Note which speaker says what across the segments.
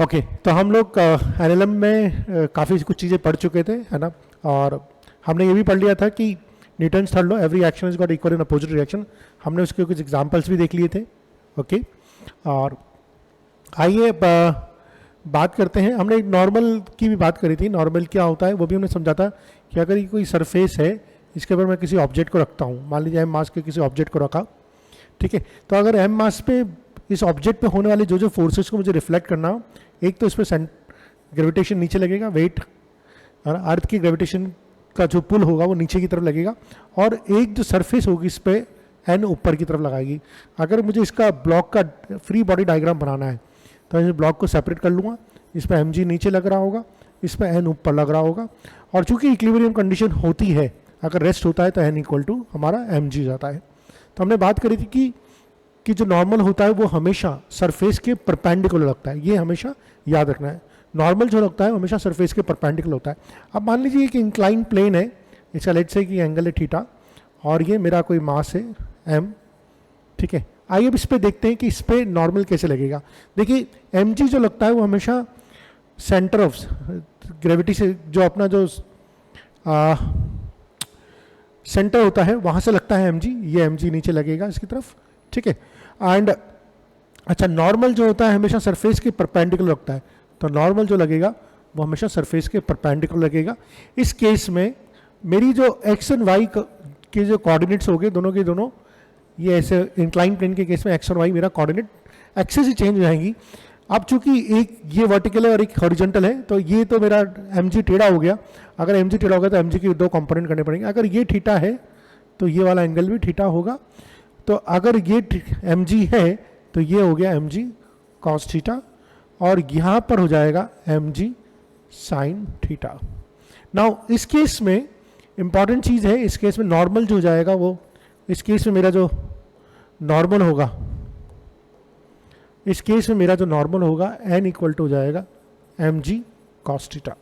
Speaker 1: Okay तो हम लोग एनएलएम में काफ़ी कुछ चीज़ें पढ़ चुके थे, है ना। और हमने ये भी पढ़ लिया था कि Newton's third law, every action is got equal in opposite reaction. हमने उसके कुछ एग्जांपल्स भी देख लिए थे। ओके और आइए बात करते हैं। हमने एक नॉर्मल की भी बात करी थी। नॉर्मल क्या होता है वो भी हमने समझा था कि अगर ये कोई सरफेस है, इसके ऊपर मैं किसी ऑब्जेक्ट को रखता हूँ, मान लीजिए एम मास के किसी ऑब्जेक्ट को रखा, ठीक है। तो अगर एम मास पे इस ऑब्जेक्ट पे होने वाले जो जो फोर्सेस को मुझे रिफ्लेक्ट करना हो, एक तो इस पर ग्रेविटेशन नीचे लगेगा, वेट, और अर्थ की ग्रेविटेशन का जो पुल होगा वो नीचे की तरफ लगेगा, और एक जो सरफेस होगी इस पर एन ऊपर की तरफ लगाएगी। अगर मुझे इसका ब्लॉक का फ्री बॉडी डायग्राम बनाना है तो इस ब्लॉक को सेपरेट कर लूँगा। इस पर एम जी नीचे लग रहा होगा, इस पर एन ऊपर लग रहा होगा, और चूंकि इक्विलिब्रियम कंडीशन होती है, अगर रेस्ट होता है तो एन इक्वल टू हमारा एम जी जाता है। तो हमने बात करी थी कि जो नॉर्मल होता है वो हमेशा सरफेस के परपेंडिकुलर लगता है, ये हमेशा याद रखना है। नॉर्मल जो लगता है हमेशा सरफेस के परपेंडिकुलर होता है। अब मान लीजिए कि इंक्लाइन प्लेन है, इसका लेट से कि एंगल है थीटा, और ये मेरा कोई मास है एम, ठीक है। आइए अब इस पे देखते हैं कि इस पे नॉर्मल कैसे लगेगा। देखिए एम जी जो लगता है वो हमेशा सेंटर ऑफ ग्रेविटी से, जो अपना जो सेंटर होता है वहाँ से लगता है एम जी। ये एम जी नीचे लगेगा इसकी तरफ, ठीक है। एंड अच्छा, नॉर्मल जो होता है हमेशा सरफेस के परपेंडिकुलर लगता है, तो नॉर्मल जो लगेगा वो हमेशा सरफेस के परपेंडिकुलर लगेगा। इस केस में मेरी जो एक्स एंड वाई के जो कोऑर्डिनेट्स हो गए दोनों के दोनों, ये ऐसे इंक्लाइन प्लेन के केस में एक्स और वाई मेरा कोऑर्डिनेट एक्सेस ही चेंज हो जाएंगी। अब चूंकि एक ये वर्टिकल है और एक हॉरिजॉन्टल है, तो ये तो मेरा एम जी टेढ़ा हो गया। अगर एम जी टेढ़ा हो गया तो एम जी के दो कंपोनेंट करने पड़ेंगे। अगर ये थीटा है तो ये वाला एंगल भी थीटा होगा। तो अगर ये एम जी है तो ये हो गया एम जी कॉस थीटा, और यहाँ पर हो जाएगा m g sine theta. Now इस केस में इंपॉर्टेंट चीज़ है, इस केस में नॉर्मल जो हो जाएगा वो, इस केस में मेरा जो नॉर्मल होगा, इस केस में मेरा जो नॉर्मल होगा एन इक्वल टू हो जाएगा एम जी कॉस थीटा।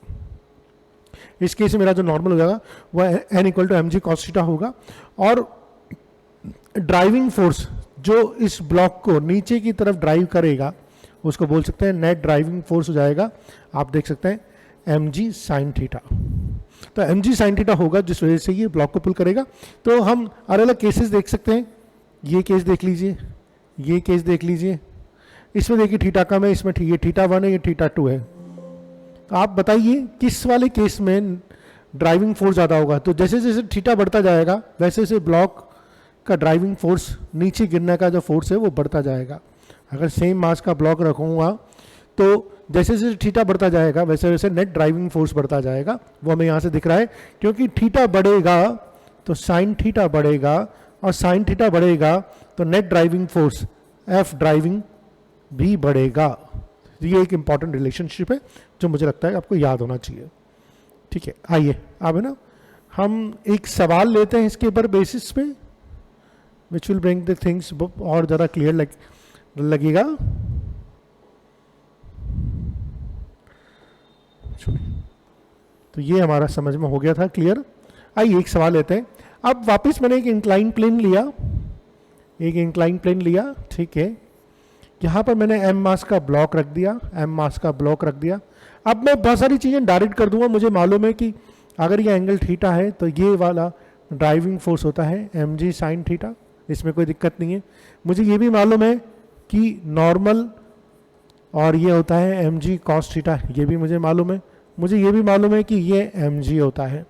Speaker 1: इस केस में मेरा जो नॉर्मल हो जाएगा वह N equal to m g cos theta होगा। और ड्राइविंग फोर्स जो इस ब्लॉक को नीचे की तरफ ड्राइव करेगा उसको बोल सकते हैं नेट ड्राइविंग फोर्स हो जाएगा। आप देख सकते हैं एम जी साइन थीटा। तो एम जी साइन थीटा होगा जिस वजह से ये ब्लॉक को पुल करेगा। तो हम अलग अलग केसेस देख सकते हैं। ये केस देख लीजिए, ये केस देख लीजिए। इसमें देखिए थीटा कम है, इसमें ये थीटा 1 है, ये थीटा 2 है। तो आप बताइए किस वाले केस में ड्राइविंग फोर्स ज़्यादा होगा। तो जैसे जैसे थीटा बढ़ता जाएगा वैसे वैसे ब्लॉक का ड्राइविंग फोर्स, नीचे गिरने का जो फोर्स है वो बढ़ता जाएगा। अगर सेम मास का ब्लॉक रखूँगा तो जैसे जैसे थीटा बढ़ता जाएगा वैसे वैसे नेट ड्राइविंग फोर्स बढ़ता जाएगा। वो हमें यहाँ से दिख रहा है, क्योंकि थीटा बढ़ेगा तो साइन थीटा बढ़ेगा, और साइन थीटा बढ़ेगा तो net driving force F driving भी बढ़ेगा। ये एक इंपॉर्टेंट रिलेशनशिप है जो मुझे लगता है आपको याद होना चाहिए, ठीक है। आइए अब है ना, हम एक सवाल लेते हैं इसके ऊपर बेसिस पे, which will bring the things और ज़्यादा क्लियर लगेगा। तो ये हमारा समझ में हो गया था क्लियर। आइए एक सवाल लेते हैं। अब वापस मैंने एक इंक्लाइन प्लेन लिया, एक इंक्लाइन प्लेन लिया, ठीक है। यहाँ पर मैंने एम मास का ब्लॉक रख दिया, एम मास का ब्लॉक रख दिया। अब मैं बहुत सारी चीज़ें डायरेक्ट कर दूंगा। मुझे मालूम है कि अगर ये एंगल थीटा है तो ये वाला ड्राइविंग फोर्स होता है एम जी साइन थीटा, इसमें कोई दिक्कत नहीं है। मुझे ये भी मालूम है कि नॉर्मल और ये होता है एम जी कॉस थीटा, ये भी मुझे मालूम है। मुझे ये भी मालूम है कि ये एम जी होता है।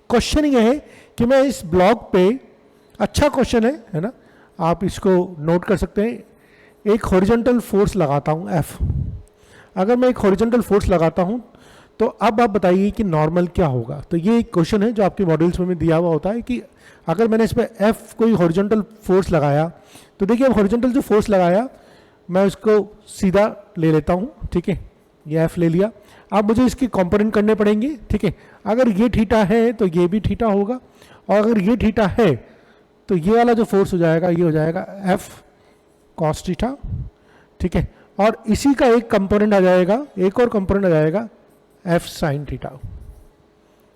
Speaker 1: क्वेश्चन ये है कि मैं इस ब्लॉक पे, अच्छा क्वेश्चन है ना, आप इसको नोट कर सकते हैं। एक हॉरिजॉन्टल फोर्स लगाता हूँ एफ। अगर मैं एक हॉरिजॉन्टल फोर्स लगाता हूँ तो अब आप बताइए कि नॉर्मल क्या होगा। तो ये एक क्वेश्चन है जो आपके मॉड्यूल्स में दिया हुआ होता है कि अगर मैंने इस पर एफ कोई हॉरिजॉन्टल फोर्स लगाया, तो देखिए अब हॉरिजॉन्टल जो फोर्स लगाया मैं उसको सीधा ले लेता हूँ, ठीक है। ये एफ ले लिया। अब मुझे इसके कंपोनेंट करने पड़ेंगे, ठीक है। अगर ये थीटा है तो ये भी थीटा होगा, और अगर ये थीटा है तो ये वाला जो फोर्स हो जाएगा ये हो जाएगा एफ कॉस थीटा, ठीक है। और इसी का एक कंपोनेंट आ जाएगा, एक और कंपोनेंट आ जाएगा एफ साइन थीटा,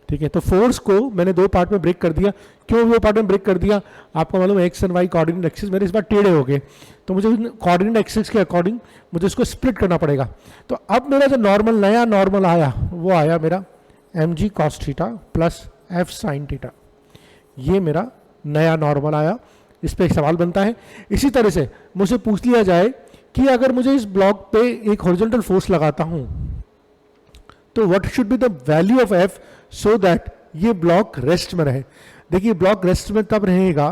Speaker 1: ठीक है। तो फोर्स को मैंने दो पार्ट में ब्रेक कर दिया। क्यों दो पार्ट में ब्रेक कर दिया? आपको मालूम है x and y coordinate axis मेरे इस बार टेढ़े हो गए, तो मुझे कोऑर्डिनेट एक्सिस के अकॉर्डिंग मुझे इसको स्प्लिट करना पड़ेगा। तो अब मेरा जो नॉर्मल, नया नॉर्मल आया वो आया मेरा m g cos theta plus f sine theta. ये मेरा नया नॉर्मल आया। इस पर एक सवाल बनता है। इसी तरह से मुझे पूछ लिया जाए कि अगर मुझे इस ब्लॉक पे एक हॉरिजॉन्टल फोर्स लगाता हूं तो what should be the value of F so that ये ब्लॉक रेस्ट में रहे। देखिए ब्लॉक रेस्ट में तब रहेगा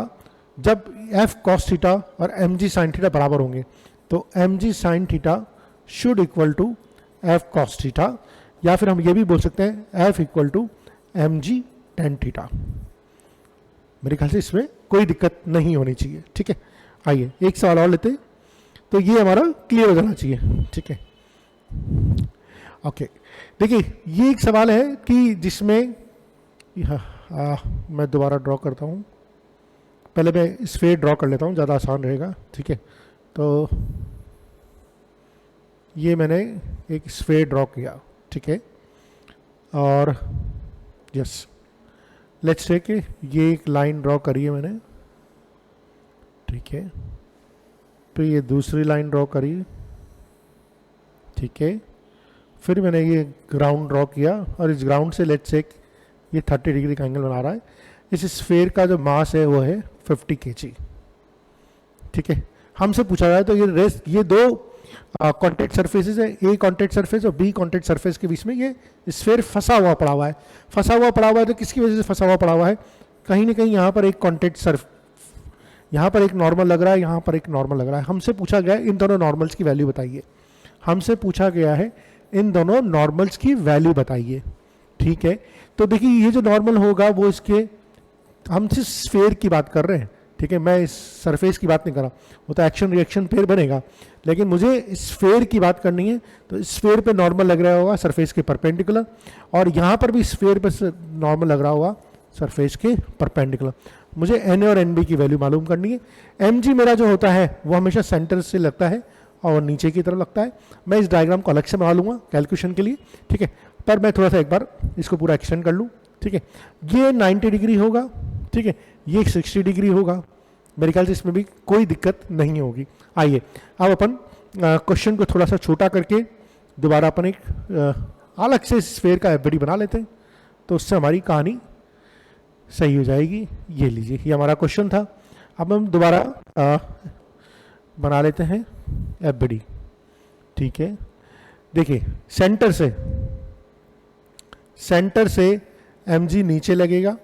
Speaker 1: जब एफ कॉस थीटा और एम जी साइन थीटा बराबर होंगे। तो m g sine theta should equal to F cos theta, या फिर हम ये भी बोल सकते हैं F equal to m g tan theta. मेरे ख्याल से इसमें कोई दिक्कत नहीं होनी चाहिए। ठीक है, आइए एक सवाल और लेते हैं, तो ये हमारा क्लियर हो जाना चाहिए। ठीक है, ओके। देखिए ये एक सवाल है कि जिसमें मैं दोबारा ड्रॉ करता हूँ। पहले मैं स्फीयर ड्रॉ कर लेता हूँ, ज़्यादा आसान रहेगा। ठीक है, तो ये मैंने एक स्फीयर ड्रॉ किया। ठीक है, और यस लेट्स टेक ये एक लाइन ड्रॉ करी है मैंने। ठीक है, तो ये दूसरी लाइन ड्रॉ करी। ठीक है, फिर मैंने ये ग्राउंड ड्रॉ किया और इस ग्राउंड से लेट्स टेक ये 30 डिग्री का एंगल बना रहा है। इस स्फीयर का जो मास है वो है 50 kg। ठीक है, हमसे पूछा जाए तो ये दो कॉन्टैक्ट सरफेसेस है, ए कॉन्टैक्ट सरफेस और बी कॉन्टैक्ट सरफेस के बीच में ये स्फीयर फंसा हुआ पड़ा हुआ है। फंसा हुआ पड़ा हुआ है तो किसकी वजह से फंसा हुआ पड़ा हुआ है? कहीं ना कहीं यहाँ पर एक कॉन्टैक्ट यहाँ पर एक नॉर्मल लग रहा है, यहाँ पर एक नॉर्मल लग रहा है। हमसे पूछा गया इन दोनों नॉर्मल्स की वैल्यू बताइए। हमसे पूछा गया है इन दोनों नॉर्मल्स की वैल्यू बताइए। ठीक है, तो देखिए ये जो नॉर्मल होगा वो इसके, हम सिर्फ स्फीयर की बात कर रहे हैं। ठीक है, मैं इस सरफेस की बात नहीं कर रहा, वो तो एक्शन रिएक्शन पेयर बनेगा, लेकिन मुझे स्फीयर की बात करनी है। तो स्फीयर पे नॉर्मल लग रहा होगा सरफेस के परपेंडिकुलर, और यहाँ पर भी स्फीयर पे नॉर्मल लग रहा होगा सरफेस के परपेंडिकुलर। मुझे एन और एन बी की वैल्यू मालूम करनी है। एम जी मेरा जो होता है वो हमेशा सेंटर से लगता है और नीचे की तरफ लगता है। मैं इस डायग्राम को अलग से बना लूँगा कैलकुलेशन के लिए। ठीक है, पर मैं थोड़ा सा एक बार इसको पूरा एक्सटेंड कर लूँ। ठीक है, ये 90 डिग्री होगा। ठीक है, ये 60 डिग्री होगा। मेरे ख्याल से इसमें भी कोई दिक्कत नहीं होगी। आइए अब अपन क्वेश्चन को थोड़ा सा छोटा करके दोबारा अपन एक अलग से स्फीयर का एफबीडी बना लेते हैं, तो उससे हमारी कहानी सही हो जाएगी। ये लीजिए, ये हमारा क्वेश्चन था। अब हम दोबारा बना लेते हैं एफबीडी। ठीक है, देखिए सेंटर से mg नीचे लगेगा।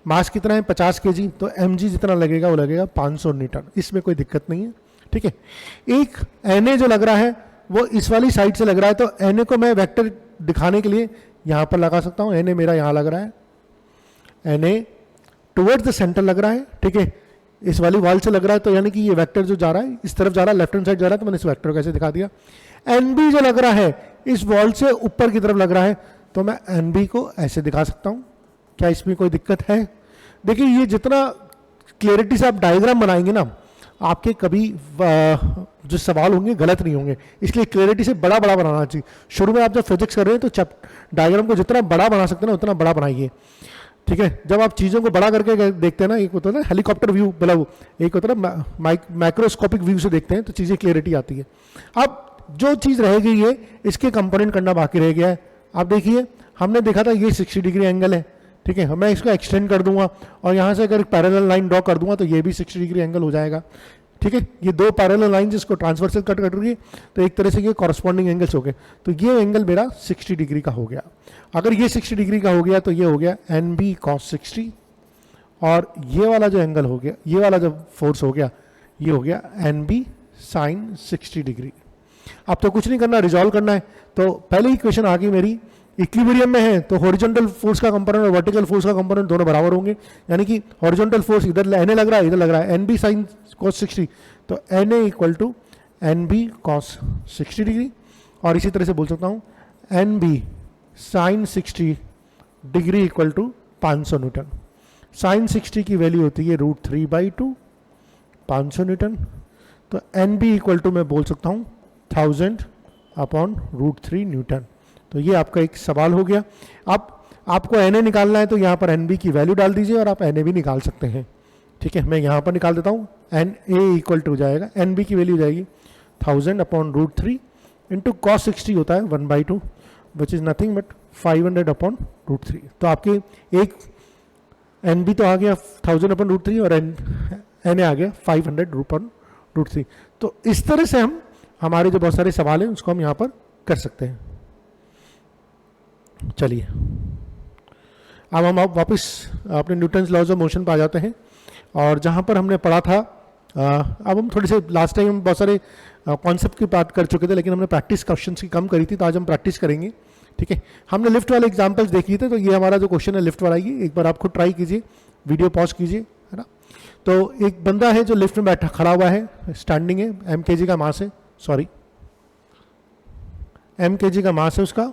Speaker 1: मास कितना है? 50 kg, तो mg जितना लगेगा वो लगेगा 500 न्यूटन। इसमें कोई दिक्कत नहीं है। ठीक है, एक Na जो लग रहा है वो इस वाली साइड से लग रहा है, तो Na को मैं वेक्टर दिखाने के लिए यहाँ पर लगा सकता हूँ। Na मेरा यहाँ लग रहा है, Na टुवर्ड्स द सेंटर लग रहा है। ठीक है, इस वाली वॉल से लग रहा है, तो यानी कि ये वेक्टर जो जा रहा है इस तरफ जा रहा है, लेफ्ट हैंड साइड जा रहा है, तो मैंने इस वेक्टर को ऐसे दिखा दिया। Nb जो लग रहा है इस वॉल से ऊपर की तरफ लग रहा है, तो मैं Nb को ऐसे दिखा सकता हूँ। क्या इसमें कोई दिक्कत है? देखिए ये जितना क्लियरिटी से आप डायग्राम बनाएंगे ना, आपके कभी जो सवाल होंगे गलत नहीं होंगे। इसलिए क्लियरिटी से बड़ा बड़ा बनाना चाहिए। शुरू में आप जब फिजिक्स कर रहे हैं तो डायग्राम को जितना बड़ा बना सकते हैं ना उतना बड़ा बनाइए। ठीक है, जब आप चीज़ों को बड़ा करके देखते हैं ना, एक होता है ना हेलीकॉप्टर व्यू, मतलब एक होता है ना माइक्रोस्कोपिक व्यू से देखते हैं, तो चीज़ें क्लियरिटी आती है। अब जो चीज़ रह गई है इसके कंपोनेंट करना बाकी रह गया है। आप देखिए हमने देखा था ये 60 डिग्री एंगल है। ठीक है, मैं इसको एक्सटेंड कर दूंगा और यहाँ से अगर पैरेलल लाइन ड्रॉ कर दूंगा तो ये भी 60 डिग्री एंगल हो जाएगा। ठीक है, ये दो पैरेलल लाइन जिसको ट्रांसवर्सल कट कर रही है, तो एक तरह से ये कॉरस्पॉन्डिंग एंगल्स हो गए। तो ये एंगल मेरा 60 डिग्री का हो गया। अगर ये 60 डिग्री का हो गया तो ये हो गया एन बी कॉस 60, और ये वाला जो एंगल हो गया, ये वाला जो फोर्स हो गया, ये हो गया एन बी साइन 60 डिग्री। अब तो कुछ नहीं करना, रिजॉल्व करना है। तो पहले ही क्वेश्चन आ गई मेरी, इक्विलिब्रियम में है तो हॉरिजॉन्टल फोर्स का कंपोनेंट और वर्टिकल फोर्स का कंपोनेंट दोनों बराबर होंगे। यानी कि हॉरिजॉन्टल फोर्स इधर एन लग रहा है, इधर लग रहा है एन बी साइन कॉस 60, तो N A equal to N B cos 60 degree. और इसी तरह से बोल सकता हूँ N B sine 60 degree equal to 500 newton. Sine 60 की वैल्यू होती है √3/2, 500 न्यूटन। तो एन बी इक्वल टू मैं बोल सकता हूँ 1000 अपॉन √3 न्यूटन। तो ये आपका एक सवाल हो गया। अब आपको एन ए निकालना है तो यहाँ पर एन बी की वैल्यू डाल दीजिए और आप एन ए भी निकाल सकते हैं, ठीक है। मैं यहाँ पर निकाल देता हूँ, एन ए इक्वल टू हो जाएगा, एन बी की वैल्यू हो जाएगी 1000/√3 इंटू कॉस 60 होता है 1/2 विच इज़ नथिंग बट 500/√3। तो आपके एक एन बी तो आ गया 1000/√3 और एन ए आ गया 500/√3। तो इस तरह से हम हमारे जो बहुत सारे सवाल हैं उसको हम यहाँ पर कर सकते हैं। चलिए अब हम वापस अपने न्यूटन्स लॉज ऑफ मोशन पर आ जाते हैं, और जहाँ पर हमने पढ़ा था अब हम थोड़े से लास्ट टाइम हम बहुत सारे कॉन्सेप्ट की बात कर चुके थे, लेकिन हमने प्रैक्टिस क्वेश्चंस की कम करी थी, तो आज हम प्रैक्टिस करेंगे, ठीक है। हमने लिफ्ट वाले एग्जांपल्स देख लिए थे, तो ये हमारा जो क्वेश्चन है लिफ्ट वाला, ये एक बार आप खुद ट्राई कीजिए, वीडियो पॉज कीजिए, है ना। तो एक बंदा है जो लिफ्ट में बैठा खड़ा हुआ है, स्टैंडिंग है, एम के जी का मास है, सॉरी एम के जी का मास है उसका,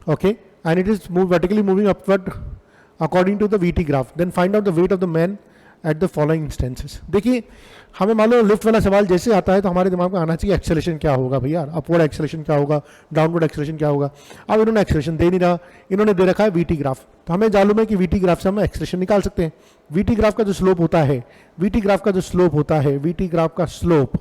Speaker 1: okay, and it is vertically moving upward according to the VT graph, then find out the weight of the man at the following instances. देखिए हमें मालूम लिफ्ट वाला सवाल जैसे आता है तो हमारे दिमाग में आना चाहिए एक्सेलेरेशन क्या होगा भैया, अपवर्ड एक्सेलेरेशन क्या होगा, डाउनवर्ड एक्सेलेरेशन क्या होगा। अब इन्होंने एक्सेलेरेशन दे नहीं रहा, इन्होंने दे रखा है वीटी ग्राफ, तो हमें मालूम है कि वीटी ग्राफ से हम एक्सेलेरेशन निकाल सकते हैं। वीटी ग्राफ का जो स्लोप होता है, वीटी ग्राफ का जो स्लोप होता है, वीटी ग्राफ का स्लोप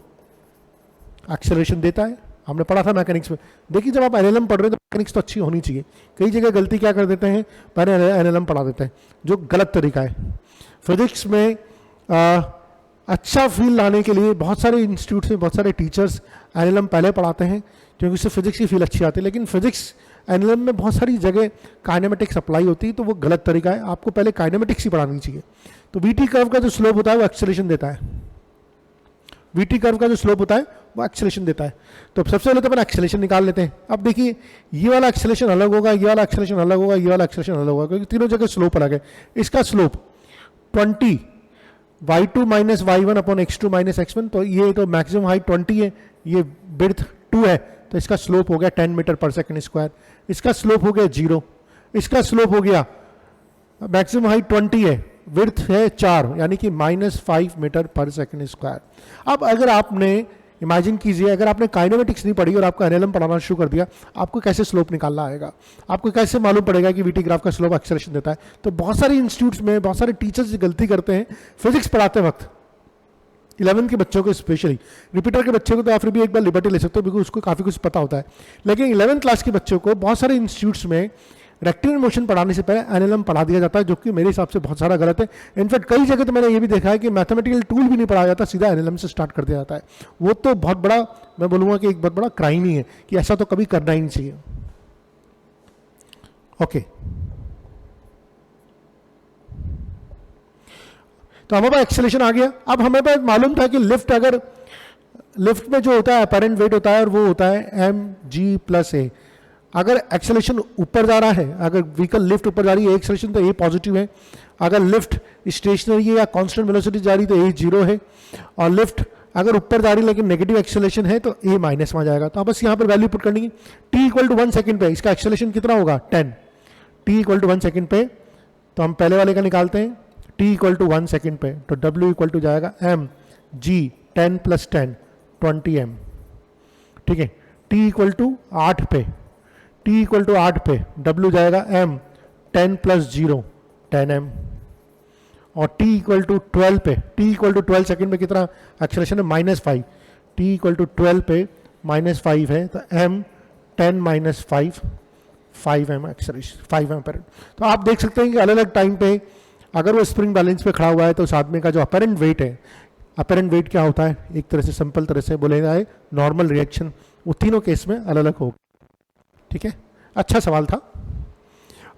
Speaker 1: एक्सेलेरेशन देता है, हमने पढ़ा था मैकेनिक्स में। देखिए जब आप एनएलएम पढ़ रहे हैं तो मैकेनिक्स तो अच्छी होनी चाहिए, कई जगह गलती क्या कर देते हैं, पहले एनएलएम पढ़ा देते हैं, जो गलत तरीका है। फिजिक्स में अच्छा फील लाने के लिए बहुत सारे इंस्टीट्यूट्स में बहुत सारे टीचर्स एनएलएम पहले पढ़ाते हैं, क्योंकि उससे फिजिक्स की फील अच्छी आती है, लेकिन फिजिक्स एनएलएम में बहुत सारी जगह काइनेमेटिक्स अप्लाई होती है, तो वो गलत तरीका है, आपको पहले काइनेमेटिक्स ही पढ़ानी चाहिए। तो वीटी कर्व का जो स्लोप होता है वो एक्सेलेरेशन देता है, वीटी कर्व का जो स्लोप होता है वो एक्सेलेरेशन देता है। तो सबसे पहले तो अपन एक्सेलेरेशन निकाल लेते हैं। अब देखिए ये वाला एक्सेलेरेशन अलग होगा, ये वाला एक्सेलेरेशन अलग होगा, ये वाला एक्सेलेरेशन अलग होगा, क्योंकि तीनों जगह स्लोप अलग है। इसका slope 20 y2 minus y1 upon x2 minus x1, तो ये तो मैक्सिमम हाइट 20 है, ये विड्थ 2 है, तो इसका स्लोप हो गया 10 मीटर पर सेकंड स्क्वायर। इसका स्लोप हो गया 0, इसका स्लोप हो गया मैक्सिमम हाइट 20 है, विड्थ है 4, यानी कि -5 मीटर पर सेकंड स्क्वायर। अब अगर आपने इमेजिन कीजिए, अगर आपने काइनेमेटिक्स नहीं पढ़ी और आपको एनएलएम पढ़ाना शुरू कर दिया, आपको कैसे स्लोप निकालना आएगा, आपको कैसे मालूम पड़ेगा कि वीटी ग्राफ का स्लोप एक्सेलेरेशन देता है। तो बहुत सारे इंस्टीट्यूट्स में बहुत सारे टीचर्स गलती करते हैं फिजिक्स पढ़ाते वक्त, 11 के बच्चों को स्पेशली, रिपीटर के बच्चे को तो आप फिर भी एक बार लिबर्टी ले सकते हो बिकॉज उसको काफ़ी कुछ पता होता है, लेकिन 11th क्लास के बच्चों को बहुत सारे इंस्टीट्यूट्स में रेक्टेंगुलर मोशन पढ़ाने से पहले एनएलएम पढ़ा दिया जाता है, जो कि मेरे हिसाब से बहुत सारा गलत है। इनफैक्ट कई जगह तो मैंने ये भी देखा है कि मैथमेटिकल टूल भी नहीं पढ़ाया जाता, सीधा एनएलएम से स्टार्ट कर दिया जाता है। वो तो बहुत बड़ा, मैं बोलूँगा कि एक बहुत बड़ा क्राइम ही है, कि ऐसा तो कभी करना ही नहीं चाहिए। ओके, तो हमारे पास एक्सेलेरेशन आ गया। अब हमें पास मालूम था कि लिफ्ट, अगर लिफ्ट में जो होता है अपरेंट वेट होता है और वो होता है mg+a। अगर एक्सेलेरेशन ऊपर जा रहा है, अगर व्हीकल लिफ्ट ऊपर जा रही है एक्सेलेरेशन, तो ए पॉजिटिव है। अगर लिफ्ट स्टेशनरी है या कांस्टेंट वेलोसिटी जा रही है तो ए 0 है, और लिफ्ट अगर ऊपर जा रही है लेकिन नेगेटिव एक्सेलेरेशन है तो ए माइनस में आ जाएगा। तो बस यहाँ पर वैल्यू पुट करनी है। t इक्वल टू 1 सेकंड पे इसका एक्सेलेरेशन कितना होगा 10, t इक्वल टू 1 सेकंड पे, तो हम पहले वाले का निकालते हैं, t इक्वल टू 1 सेकंड पे, तो w इक्वल टू जाएगा mg 10 + 10 20m, ठीक है। t इक्वल टू 8 पे, t इक्वल टू 8 पे w जाएगा m 10 + 0 10m, और t इक्वल टू 12 पे, t इक्वल टू 12 सेकंड में कितना एक्सेलेरेशन है -5, t इक्वल टू 12 पे -5 है, तो m 10 - 5 5m एक्सेलेरेशन, 5m पर। तो आप देख सकते हैं कि अलग अलग टाइम पे अगर वो स्प्रिंग बैलेंस पे खड़ा हुआ है तो उस आदमी का जो अपेरेंट वेट है, अपेरेंट वेट क्या होता है, एक तरह से सिंपल तरह से बोलेगा है नॉर्मल रिएक्शन, वो तीनों केस में अलग अलग होगा, ठीक है। अच्छा सवाल था।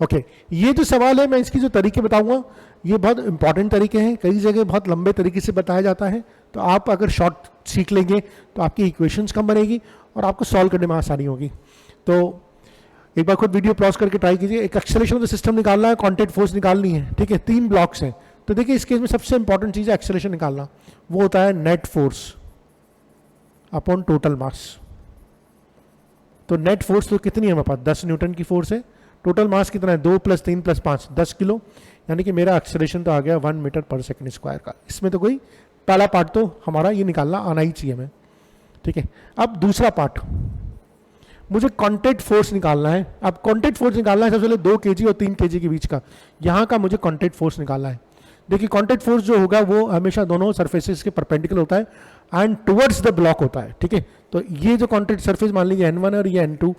Speaker 1: ओके, ये जो सवाल है मैं इसकी जो तरीके बताऊंगा ये बहुत इंपॉर्टेंट तरीके हैं, कई जगह बहुत लंबे तरीके से बताया जाता है, तो आप अगर शॉर्ट सीख लेंगे तो आपकी इक्वेशंस कम बनेगी और आपको सॉल्व करने में आसानी होगी। तो एक बार खुद वीडियो पॉज करके ट्राई कीजिए। एक एक्सेलरेशन ऑफ द सिस्टम निकालना है, कांटेक्ट फोर्स निकालनी है, ठीक है, 3 ब्लॉक्स हैं। तो देखिए इस केस में सबसे इंपॉर्टेंट चीज़ है एक्सेलरेशन निकालना, वो होता है net force upon total mass. तो नेट फोर्स तो कितनी है हमारे पास, 10 न्यूटन की फोर्स है, टोटल मास कितना है 2 + 3 + 5 10 किलो, यानी कि मेरा एक्सेलरेशन तो आ गया 1 मीटर पर सेकंड स्क्वायर का। इसमें तो कोई पहला पार्ट तो हमारा ये निकालना आना ही चाहिए हमें, ठीक है। अब दूसरा पार्ट, मुझे कॉन्टैक्ट फोर्स निकालना है। अब कॉन्टैक्ट फोर्स निकालना है सबसे पहले 2 kg और 3 kg के बीच का, यहाँ का मुझे कॉन्टैक्ट फोर्स निकालना है। देखिए कॉन्टैक्ट फोर्स जो होगा वो हमेशा दोनों सरफेसेस के परपेंडिकुलर होता है एंड टुवर्ड्स द ब्लॉक होता है, ठीक है। तो ये जो कॉन्टैक्ट सरफेस मान लीजिए N1 और ये N2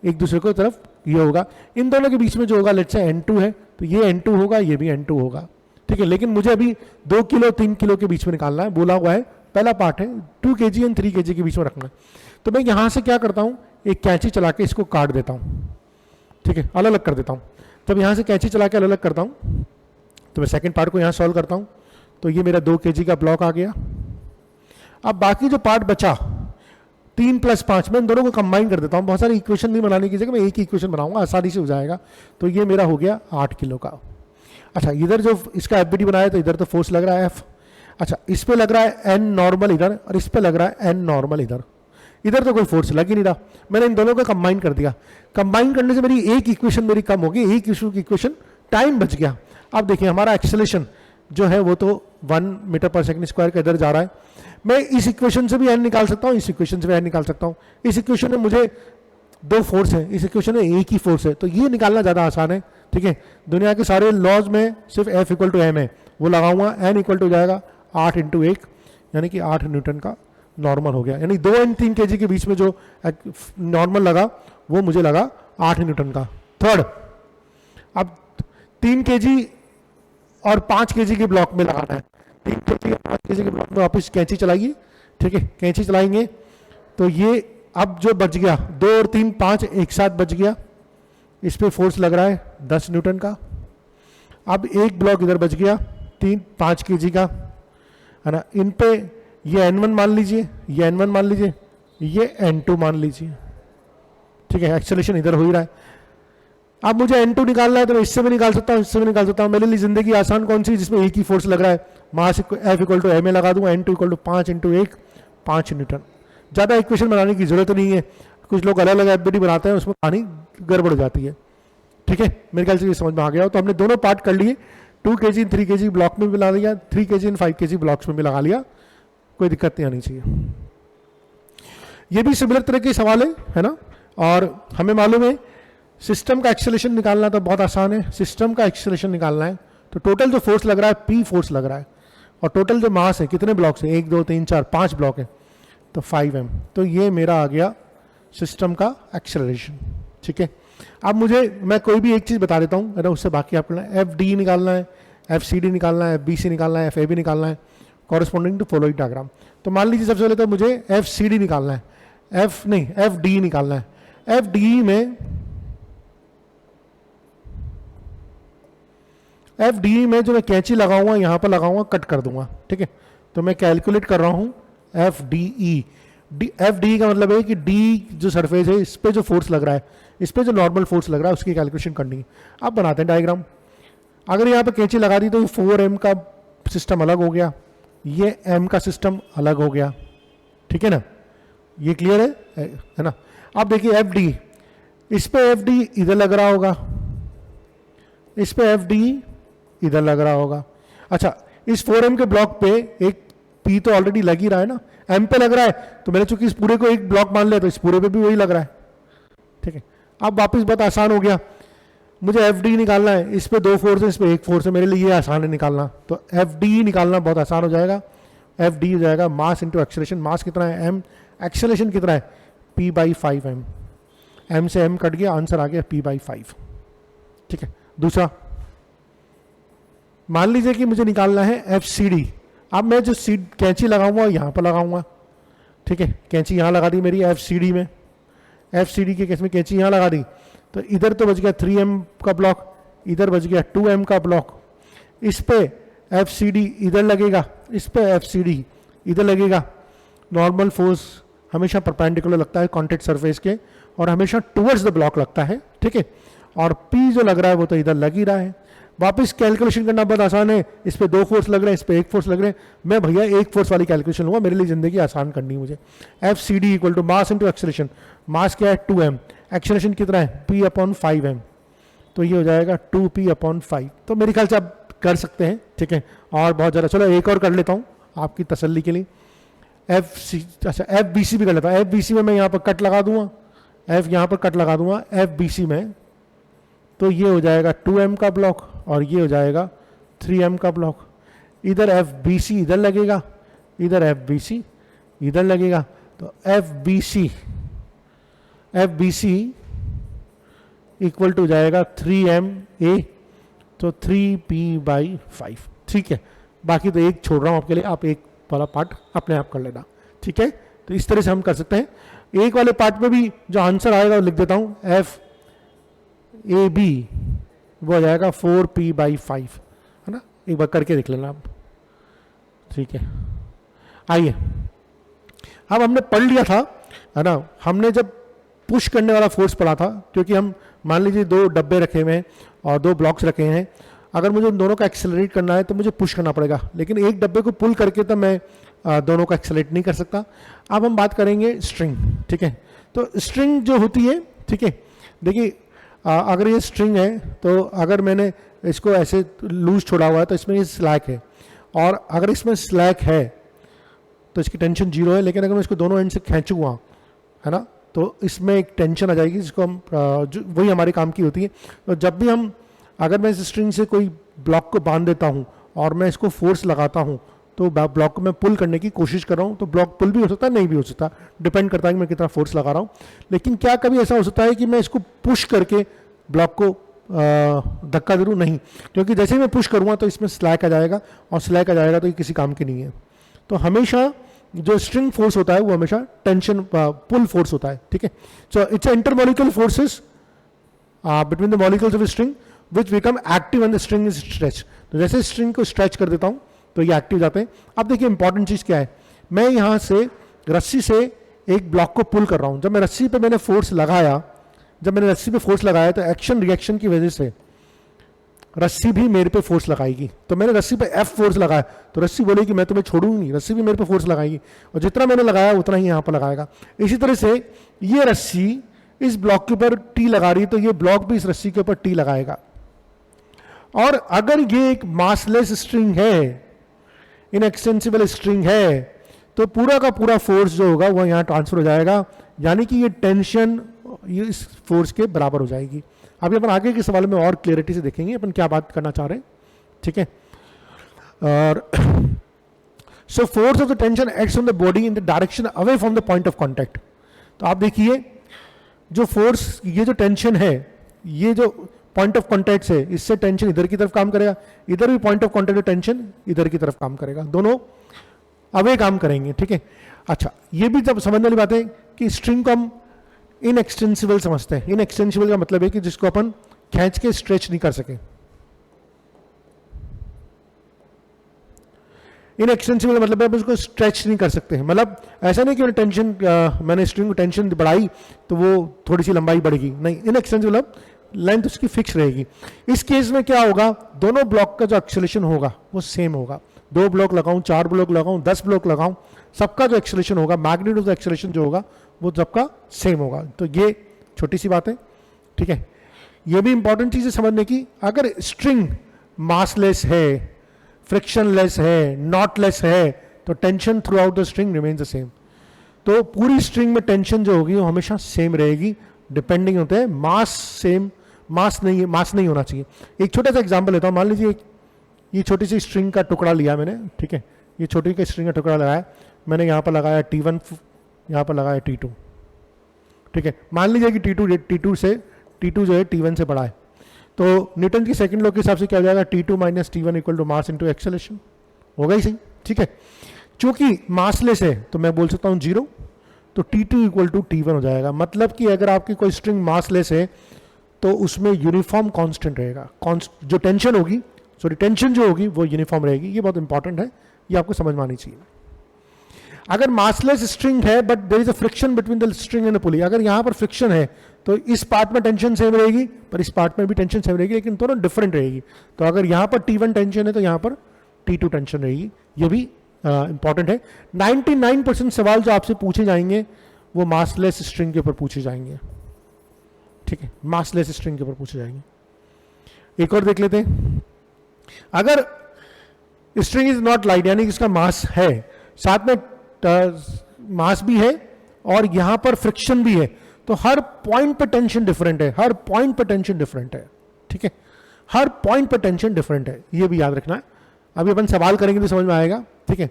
Speaker 1: एक दूसरे को तरफ ये होगा, इन दोनों के बीच में जो होगा लेट्स से N2 है, तो ये N2 होगा, ये भी N2 होगा, ठीक है। लेकिन मुझे अभी 2 किलो 3 किलो के बीच में निकालना है, बोला हुआ है पहला पार्ट है 2 kg एंड 3 kg के बीच में रखना है। तो मैं यहाँ से क्या करता हूँ, एक कैंची चला के इसको काट देता हूँ, ठीक है, अलग अलग कर देता हूँ। जब यहाँ से कैंची चला के अलग अलग करता हूँ तो मैं सेकंड पार्ट को यहाँ सॉल्व करता हूँ, तो ये मेरा 2 kg का ब्लॉक आ गया। अब बाकी जो पार्ट बचा 3 + 5, मैं इन दोनों को कंबाइन कर देता हूँ। बहुत सारी इक्वेशन नहीं बनाने की जगह मैं एक ही इक्वेशन बनाऊंगा, आसानी से हो जाएगा। तो ये मेरा हो गया 8 किलो का। अच्छा, इधर जो इसका एफबीडी बनाया तो इधर तो फोर्स लग रहा है F। अच्छा, इस पे लग रहा है एन नॉर्मल इधर और इस पे लग रहा है एन नॉर्मल इधर, इधर तो कोई फोर्स लग ही नहीं रहा। मैंने इन दोनों को कंबाइन कर दिया। कंबाइन करने से मेरी एक इक्वेशन मेरी कम होगी, एक इशू की इक्वेशन, टाइम बच गया। अब देखिए हमारा एक्सेलरेशन जो है वो तो 1 मीटर/सेकंड² का इधर जा रहा है। मैं इस इक्वेशन से भी एन निकाल सकता हूँ, इस इक्वेशन से भी एन निकाल सकता हूँ। इस इक्वेशन में मुझे 2 फोर्स है, इस इक्वेशन में एक ही फोर्स है, तो ये निकालना ज़्यादा आसान है, ठीक है। दुनिया के सारे लॉज में सिर्फ F = m है, वो लगाऊंगा, n इक्वल टू जाएगा 8 × 1 यानी कि 8 न्यूटन का नॉर्मल हो गया। यानी 2 और 3 kg के बीच में जो नॉर्मल लगा वो मुझे लगा 8 न्यूटन का। थर्ड, अब 3 kg और 5 kg के ब्लॉक में लगाना है। 3 kg और 5 kg के ब्लॉक में वापस कैंची चलाइए, ठीक है, कैंची चलाएंगे तो ये अब जो बच गया 2 और 3 5 एक साथ बच गया। इस पे फोर्स लग रहा है 10 न्यूटन का। अब एक ब्लॉक इधर बच गया 5 kg का, है ना। इन पे ये N1 मान लीजिए, ये N1 मान लीजिए, ये N2 मान लीजिए, ठीक है। एक्सेलरेशन इधर हो ही रहा है। अब मुझे N2 निकालना है तो मैं इससे भी निकाल सकता हूँ, इससे भी निकाल सकता हूँ। मेरे लिए जिंदगी आसान कौन सी, जिसमें एक ही फोर्स लग रहा है। मास F = ma लगा दूंगा, N2 = 5 × 1 5 न्यूटन। ज़्यादा इक्वेशन बनाने की जरूरत नहीं है। कुछ लोग अलग अलग एफबीडी बनाते हैं, उसमें कहानी गड़बड़ हो जाती है, ठीक है। मेरे ख्याल से ये समझ में आ गया। तो हमने दोनों पार्ट कर लिए, 2 kg 3 kg ब्लॉक में भी लगा लिया, 3 kg 5 kg ब्लॉक्स में भी लगा लिया, कोई दिक्कत नहीं आनी चाहिए। ये भी सिमिलर तरह के सवाल है ना। और हमें मालूम है सिस्टम का एक्सेलरेशन निकालना तो बहुत आसान है। सिस्टम का एक्सेलरेशन निकालना है तो टोटल जो फोर्स लग रहा है P फोर्स लग रहा है, और टोटल जो मास है कितने ब्लॉक्स है, 1 2 3 4 5 ब्लॉक है, तो 5m। तो ये मेरा आ गया सिस्टम का एक्सेलरेशन, ठीक है। अब मुझे मैं कोई भी एक चीज़ बता देता हूँ, है ना, उससे बाकी आपको FD निकालना है, FCD निकालना है, FBC निकालना है, FAB निकालना है, कॉरेस्पॉन्डिंग टू फॉलोइंग डायग्राम। तो मान लीजिए सबसे पहले तो मुझे FCD निकालना है, FD निकालना है। FD में जो मैं कैंची लगाऊंगा यहाँ पर लगाऊंगा, कट कर दूंगा, ठीक है। तो मैं कैलकुलेट कर रहा हूँ FDE। FDE का मतलब है कि D जो सरफेस है इस पे जो फोर्स लग रहा है, इस पे जो नॉर्मल फोर्स लग रहा है उसकी कैलकुलेशन करनी है। अब बनाते हैं डायग्राम। अगर यहाँ पे कैंची लगा दी तो 4m का सिस्टम अलग हो गया, ये m का सिस्टम अलग हो गया, ठीक है ना। ये क्लियर है ना। अब देखिए FD, इस पे FD इधर लग रहा होगा, इस पे FD इधर लग रहा होगा। अच्छा, इस 4m के ब्लॉक पे एक P तो ऑलरेडी लग ही रहा है ना, M पे लग रहा है, तो मैंने चूंकि इस पूरे को एक ब्लॉक मान लिया तो इस पूरे पे भी वही लग रहा है, ठीक है। अब वापस बहुत आसान हो गया, मुझे FD निकालना है। इस पे 2 फोर्स है, इस पे 1 फोर्स है, मेरे लिए ये आसान है निकालना। तो FD निकालना बहुत आसान हो जाएगा। FD हो जाएगा मास इंटू एक्सेलरेशन। मास कितना है m, एक्सेलरेशन कितना है P/5m। m से m कट गया, आंसर आ गया P/5, ठीक है। दूसरा, मान लीजिए कि मुझे निकालना है FCD। अब मैं जो कैंची लगाऊंगा यहाँ पर लगाऊंगा, ठीक है। कैंची यहाँ लगा दी मेरी FCD में, FCD के केस में कैंची यहाँ लगा दी, तो इधर तो बच गया 3m का ब्लॉक, इधर बच गया 2m का ब्लॉक। इस पे FCD इधर लगेगा, इस पे FCD इधर लगेगा। नॉर्मल फोर्स हमेशा परपेंडिकुलर लगता है कॉन्टैक्ट सरफेस के, और हमेशा टुवर्ड्स द ब्लॉक लगता है, ठीक है। और P जो लग रहा है वो तो इधर लग ही रहा है। वापस कैलकुलेशन करना बहुत आसान है। इस पे 2 फोर्स लग रहे हैं, इस पे 1 फोर्स लग रहे हैं। मैं भैया 1 फोर्स वाली कैलकुलेशन लूंगा, मेरे लिए जिंदगी आसान करनी है मुझे। FCD = mass into acceleration. Mass क्या है 2m, एक्सेलरेशन कितना है P/5m, तो ये हो जाएगा 2P/5। तो मेरे ख्याल से आप कर सकते हैं, ठीक है। और बहुत ज़्यादा, चलो एक और कर लेता हूँ आपकी तसल्ली के लिए। FBC भी कर लेता हूँ। FBC में मैं यहाँ पर कट लगा दूंगा, एफ यहाँ पर कट लगा दूंगा एफ बी सी में, तो ये हो जाएगा 2m का ब्लॉक और ये हो जाएगा 3m का ब्लॉक। इधर एफ बी सी इधर लगेगा, इधर एफ बी सी इधर लगेगा, तो F B C equal to जाएगा 3ma, तो 3p/5। ठीक है, बाकी तो एक छोड़ रहा हूं आपके लिए, आप एक वाला पार्ट अपने आप कर लेना। ठीक है, तो इस तरह से हम कर सकते हैं। एक वाले पार्ट में भी जो आंसर आएगा वो लिख देता हूं, एफ ए बी वो हो जाएगा 4p/5, है ना। एक बार करके देख लेना आप। ठीक है, आइए अब हमने पढ़ लिया था, है ना। हमने जब पुश करने वाला फोर्स पढ़ा था, क्योंकि हम मान लीजिए 2 डब्बे रखे हुए हैं और 2 ब्लॉक्स रखे हैं, अगर मुझे उन दोनों का एक्सेलरेट करना है तो मुझे पुश करना पड़ेगा, लेकिन एक डब्बे को पुल करके तो मैं दोनों का एक्सेलरेट नहीं कर सकता। अब हम बात करेंगे स्ट्रिंग। ठीक है, तो स्ट्रिंग जो होती है, ठीक है, देखिए अगर ये स्ट्रिंग है तो अगर मैंने इसको ऐसे लूज छोड़ा हुआ है तो इसमें ये स्लैक है, और अगर इसमें स्लैक है तो इसकी टेंशन 0 है, लेकिन अगर मैं इसको दोनों एंड से खींचूंगा, है ना, तो इसमें एक टेंशन आ जाएगी जिसको हम वही हमारे काम की होती है। तो जब भी हम, अगर मैं इस स्ट्रिंग से कोई ब्लॉक को बांध देता हूँ और मैं इसको फोर्स लगाता हूँ, तो ब्लॉक को मैं पुल करने की कोशिश कर रहा हूँ, तो ब्लॉक पुल भी हो सकता है, नहीं भी हो सकता, डिपेंड करता है कि मैं कितना फोर्स लगा रहा हूँ। लेकिन क्या कभी ऐसा हो सकता है कि मैं इसको पुश करके ब्लॉक को धक्का जरूर नहीं, क्योंकि जैसे ही मैं पुश करूँगा तो इसमें स्लैक आ जाएगा, और स्लैक आ जाएगा तो ये किसी काम की नहीं है। तो हमेशा जो स्ट्रिंग फोर्स होता है वो हमेशा टेंशन पुल फोर्स होता है। ठीक है, so it's intermolecular forces between the molecules of string which become active when the string is stretch. तो जैसे स्ट्रिंग को स्ट्रेच कर देता हूं तो ये एक्टिव जाते हैं। अब देखिए इंपॉर्टेंट चीज क्या है, मैं यहां से रस्सी से एक ब्लॉक को पुल कर रहा हूं। जब मैं रस्सी पे मैंने फोर्स लगाया, तो एक्शन रिएक्शन की वजह से रस्सी भी मेरे पे फोर्स लगाएगी। तो मैंने रस्सी पे एफ फोर्स लगाया तो रस्सी बोलेगी मैं तुम्हें छोड़ूंगी नहीं, रस्सी भी मेरे पे फोर्स लगाएगी, और जितना मैंने लगाया उतना ही यहाँ पर लगाएगा। इसी तरह से ये रस्सी इस ब्लॉक के ऊपर टी लगा रही है, तो ये ब्लॉक भी इस रस्सी के ऊपर टी लगाएगा। और अगर ये एक मासलेस स्ट्रिंग है, इनएक्सटेंसिबल स्ट्रिंग है, तो पूरा का पूरा फोर्स जो होगा वो यहाँ ट्रांसफर हो जाएगा, यानी कि ये टेंशन ये इस फोर्स के बराबर हो जाएगी। अभी अपन आगे के सवाल में और क्लियरिटी से देखेंगे अपन क्या बात करना चाह रहे हैं। ठीक है, और so force of the tension acts on the body in the direction away from the point of contact. तो आप देखिए जो फोर्स, ये जो टेंशन है, ये जो पॉइंट ऑफ कांटेक्ट है, इससे टेंशन इधर की तरफ काम करेगा, इधर भी पॉइंट ऑफ कांटेक्ट टेंशन इधर की तरफ काम करेगा, दोनों अवे काम करेंगे। ठीक है, अच्छा ये भी जब समझने वाली बात है कि स्ट्रिंग को हम इनएक्सटेंसिबल समझते हैं। इनएक्सटेंसिबल का मतलब है कि जिसको अपन खींच के स्ट्रेच नहीं कर सके। इनएक्सटेंसिबल मतलब है उसको स्ट्रेच नहीं कर सकते हैं, मतलब ऐसा नहीं कि टेंशन मैंने स्ट्रिंग को टेंशन बढ़ाई तो वो थोड़ी सी लंबाई बढ़ेगी, नहीं, इनएक्सटेंसिबल मतलब लेंथ उसकी फिक्स रहेगी। इस केस में क्या होगा, दोनों ब्लॉक का जो एक्सेलरेशन होगा वो सेम होगा। 2 ब्लॉक लगाऊं, 4 ब्लॉक लगाऊं, 10 ब्लॉक लगाऊं, सबका जो एक्सेलरेशन होगा, मैग्नीट्यूड ऑफ द एक्सेलरेशन जो होगा वो सबका सेम होगा। तो ये छोटी सी बात है। ठीक है, ये भी इंपॉर्टेंट चीज है समझने की। अगर स्ट्रिंग मासलेस है, फ्रिक्शनलेस है, नॉटलेस है, तो tension through out the string remains the same. तो पूरी स्ट्रिंग में टेंशन जो होगी वो हमेशा सेम रहेगी, डिपेंडिंग होते हैं मास सेम, मास नहीं होना चाहिए। एक छोटा सा एग्जांपल लेता हूँ, मान लीजिए ये छोटी सी स्ट्रिंग का टुकड़ा लिया मैंने। ठीक है, ये छोटी सी स्ट्रिंग का टुकड़ा लगाया मैंने, यहाँ पर लगाया T1, यहाँ पर लगाया T2। ठीक है, मान लीजिए कि T2 जो है T1 से बड़ा है, तो न्यूटन की सेकंड लॉ के हिसाब से क्या हो जाएगा, T2 minus T1 equal to mass into acceleration, होगा ही सही। ठीक है, चूंकि मासलेस है तो मैं बोल सकता हूँ 0, तो T2 इक्वल टू T1 हो जाएगा। मतलब कि अगर आपकी कोई स्ट्रिंग मासलेस है तो उसमें यूनिफॉर्म कांस्टेंट रहेगा, जो टेंशन होगी, सॉरी टेंशन जो होगी वो यूनिफॉर्म रहेगी। ये बहुत इंपॉर्टेंट है, ये आपको समझ में आनी चाहिए। अगर मासलेस स्ट्रिंग है but there is a friction between the string and the pulley, अगर यहाँ पर फ्रिक्शन है तो इस पार्ट में टेंशन सेम रहेगी, पर इस पार्ट में भी टेंशन सेम रहेगी, लेकिन दोनों डिफरेंट रहेगी। तो अगर यहाँ पर T1 टेंशन है तो यहाँ पर T2 टेंशन रहेगी। ये भी इंपॉर्टेंट है। 99% सवाल जो आपसे पूछे जाएंगे वो मासलेस स्ट्रिंग के ऊपर पूछे जाएंगे। ठीक है, मासलेस स्ट्रिंग के ऊपर पूछे जाएंगे। एक और देख लेते हैं, अगर स्ट्रिंग इज नॉट लाइट, यानी कि इसका मास है, साथ में मास भी है और यहां पर फ्रिक्शन भी है, तो हर पॉइंट पे टेंशन डिफरेंट है, हर पॉइंट पे टेंशन डिफरेंट है, ठीक है, हर पॉइंट पे टेंशन डिफरेंट है, ये भी याद रखना है। अभी अपन सवाल करेंगे तो समझ में आएगा, ठीक है।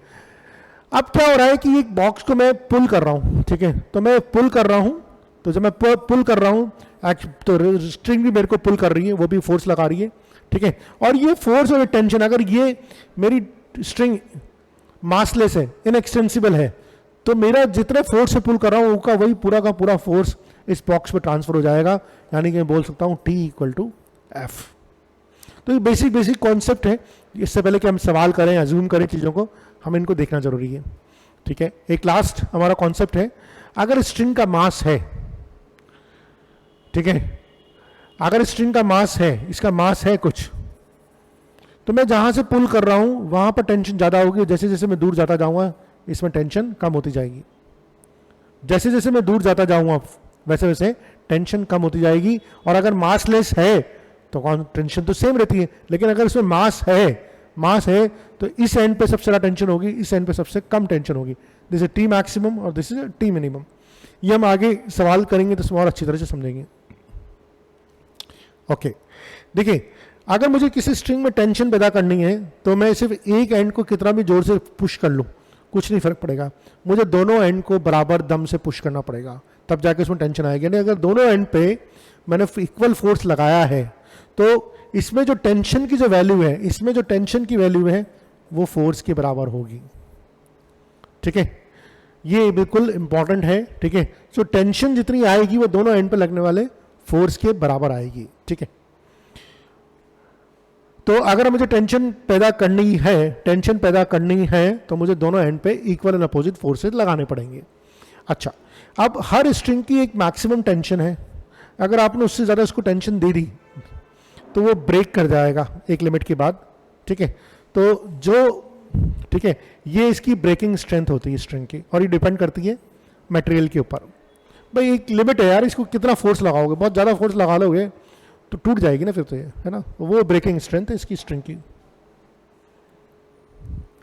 Speaker 1: अब क्या हो रहा है कि एक बॉक्स को मैं पुल कर रहा हूं, ठीक है, तो मैं पुल कर रहा हूं, तो जब मैं पुल कर रहा हूं तो स्ट्रिंग भी मेरे को पुल कर रही है, वो भी फोर्स लगा रही है, ठीक है। और ये फोर्स और टेंशन, अगर ये मेरी स्ट्रिंग मासलेस है, इनएक्सटेंसिबल है, तो मेरा जितने फोर्स से पुल कर रहा हूं उसका वही पूरा का पूरा फोर्स इस बॉक्स पे ट्रांसफर हो जाएगा, यानी कि मैं बोल सकता हूं T = F। तो ये बेसिक कॉन्सेप्ट है। इससे पहले कि हम सवाल करें, अज्यूम करें चीज़ों को, हमें इनको देखना जरूरी है, ठीक है। एक लास्ट हमारा कॉन्सेप्ट है, अगर स्ट्रिंग का मास है, ठीक है, अगर स्ट्रिंग का मास है, इसका मास है कुछ, तो मैं जहां से पुल कर रहा हूं वहां पर टेंशन ज्यादा होगी, जैसे जैसे मैं दूर जाता जाऊंगा इसमें टेंशन कम होती जाएगी, जैसे जैसे मैं दूर जाता जाऊंगा वैसे वैसे टेंशन कम होती जाएगी। और अगर मासलेस है तो टेंशन तो सेम रहती है, लेकिन अगर इसमें मास है तो इस एंड पे सबसे ज्यादा टेंशन होगी, इस एंड पे सबसे कम टेंशन होगी। दिस इज T मैक्सिमम और दिस इज T मिनिमम। ये हम आगे सवाल करेंगे तो इसमें और अच्छी तरह से समझेंगे। ओके, देखिए, अगर मुझे किसी स्ट्रिंग में टेंशन पैदा करनी है तो मैं सिर्फ एक एंड को कितना भी जोर से पुश कर लूँ कुछ नहीं फर्क पड़ेगा, मुझे दोनों एंड को बराबर दम से पुश करना पड़ेगा, तब जाके उसमें टेंशन आएगी। नहीं, अगर दोनों एंड पे मैंने इक्वल फोर्स लगाया है तो इसमें जो टेंशन की जो वैल्यू है, इसमें जो टेंशन की वैल्यू है वो फोर्स के बराबर होगी, ठीक है। ये बिल्कुल इंपॉर्टेंट है, ठीक है। सो टेंशन जितनी आएगी वो दोनों एंड पे लगने वाले फोर्स के बराबर आएगी, ठीक है। तो अगर मुझे टेंशन पैदा करनी है तो मुझे दोनों एंड पे इक्वल एंड अपोजिट फोर्सेस लगाने पड़ेंगे। अच्छा, अब हर स्ट्रिंग की एक मैक्सिमम टेंशन है, अगर आपने उससे ज़्यादा उसको टेंशन दे दी तो वो ब्रेक कर जाएगा एक लिमिट के बाद, ठीक है। तो ठीक है, ये इसकी ब्रेकिंग स्ट्रेंथ होती है स्ट्रिंग की, और ये डिपेंड करती है मटेरियल के ऊपर। भाई एक लिमिट है यार, इसको कितना फोर्स लगाओगे, बहुत ज़्यादा फोर्स लगा लोगे तो टूट जाएगी ना फिर तो ये, है ना, वो ब्रेकिंग स्ट्रेंथ है इसकी स्ट्रिंग की।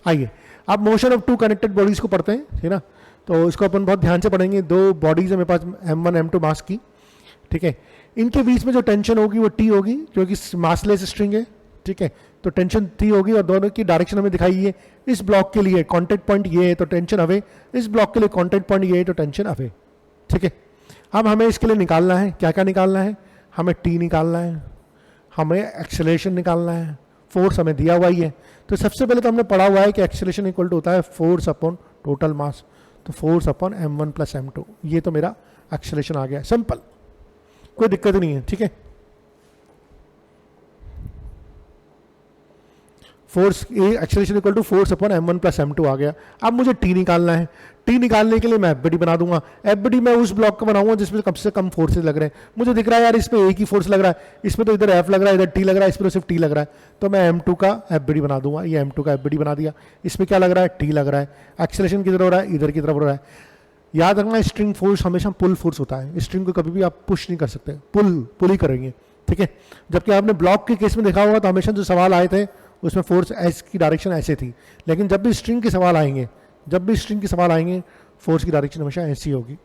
Speaker 1: आइए आप motion of two connected bodies को पढ़ते हैं, है ना, तो इसको अपन बहुत ध्यान से पढ़ेंगे। दो बॉडीज है मेरे पास M1 M2 मास की, ठीक है। इनके बीच में जो टेंशन होगी वो T होगी, क्योंकि मासलेस स्ट्रिंग है, ठीक है। तो टेंशन T होगी और दोनों की डायरेक्शन हमें दिखाई है। इस ब्लॉक के लिए कॉन्टेक्ट पॉइंट ये है तो टेंशन अवे, इस ब्लॉक के लिए कॉन्टेक्ट पॉइंट ये है तो टेंशन अवे, ठीक है। अब हमें इसके लिए निकालना है, क्या क्या निकालना है, हमें T निकालना है, हमें एक्सेलरेशन निकालना है, फोर्स हमें दिया हुआ ही है। तो सबसे पहले तो हमने पढ़ा हुआ है कि एक्सेलरेशन इक्वल टू होता है फोर्स अपॉन टोटल मास, तो फोर्स अपॉन M1 + M2, ये तो मेरा एक्सेलरेशन आ गया, सिंपल, कोई दिक्कत नहीं है, ठीक है। Force acceleration equal to force upon M1 + M2 आ गया। अब मुझे T निकालना है, T निकालने के लिए मैं FBD बना दूंगा। FBD मैं उस ब्लॉक का बनाऊंगा जिसमें कम से कम फोर्सेज लग रहे हैं। मुझे दिख रहा है यार इस पे एक ही फोर्स लग रहा है, इसमें तो इधर F लग रहा है, इधर T लग रहा है, इस पर तो सिर्फ T लग रहा है, तो मैं M2 का FBD बना दूंगा। ये M2 का FBD बना दिया, इसमें क्या लग रहा है, T लग रहा है। एक्सेलरेशन किधर हो रहा है, इधर की तरफ हो रहा है। याद रखना स्ट्रिंग फोर्स हमेशा पुल फोर्स होता है, स्ट्रिंग को कभी भी आप पुश नहीं कर सकते, पुल ही करेंगे, ठीक है। जबकि आपने ब्लॉक के केस में देखा होगा तो हमेशा जो सवाल आए थे उसमें फोर्स एस की डायरेक्शन ऐसे थी, लेकिन जब भी स्ट्रिंग के सवाल आएंगे फोर्स की डायरेक्शन हमेशा ऐसी होगी।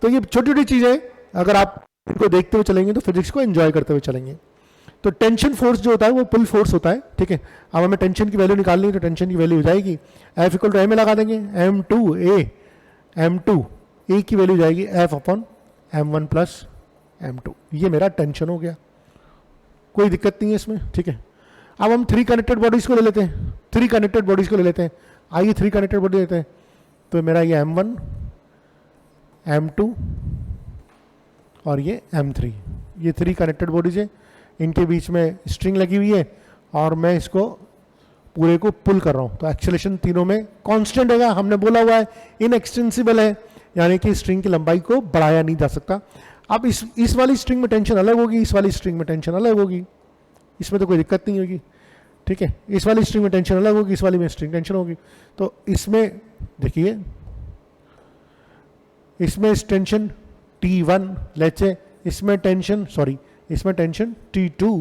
Speaker 1: तो ये छोटी छोटी चीज़ें अगर आप इनको देखते हुए चलेंगे तो फिजिक्स को एंजॉय करते हुए चलेंगे। तो टेंशन फोर्स जो होता है वो पुल फोर्स होता है, ठीक है। अब हमें टेंशन की वैल्यू निकालनी है तो टेंशन की वैल्यू हो जाएगी F = M लगा देंगे, M2 A की वैल्यू जाएगी F अपॉन M1 + M2, ये मेरा टेंशन हो गया, कोई दिक्कत नहीं है इसमें, ठीक है। अब हम 3 कनेक्टेड बॉडीज को ले लेते हैं, आइए 3 कनेक्टेड बॉडी लेते हैं। तो मेरा ये M1 M2 और ये M3, ये 3 कनेक्टेड बॉडीज है, इनके बीच में स्ट्रिंग लगी हुई है और मैं इसको पूरे को पुल कर रहा हूँ। तो एक्सेलरेशन तीनों में कांस्टेंट है, हमने बोला हुआ है इनएक्सटेंसिबल है, यानी कि स्ट्रिंग की लंबाई को बढ़ाया नहीं जा सकता। अब इस वाली स्ट्रिंग में टेंशन अलग होगी, इस वाली स्ट्रिंग में टेंशन अलग होगी, इसमें तो कोई दिक्कत नहीं होगी, ठीक है। इस वाली स्ट्रिंग में टेंशन अलग होगी, इस वाली में स्ट्रिंग टेंशन होगी। तो इसमें देखिए, इसमें टेंशन T1 लेट्स से, इसमें टेंशन T2,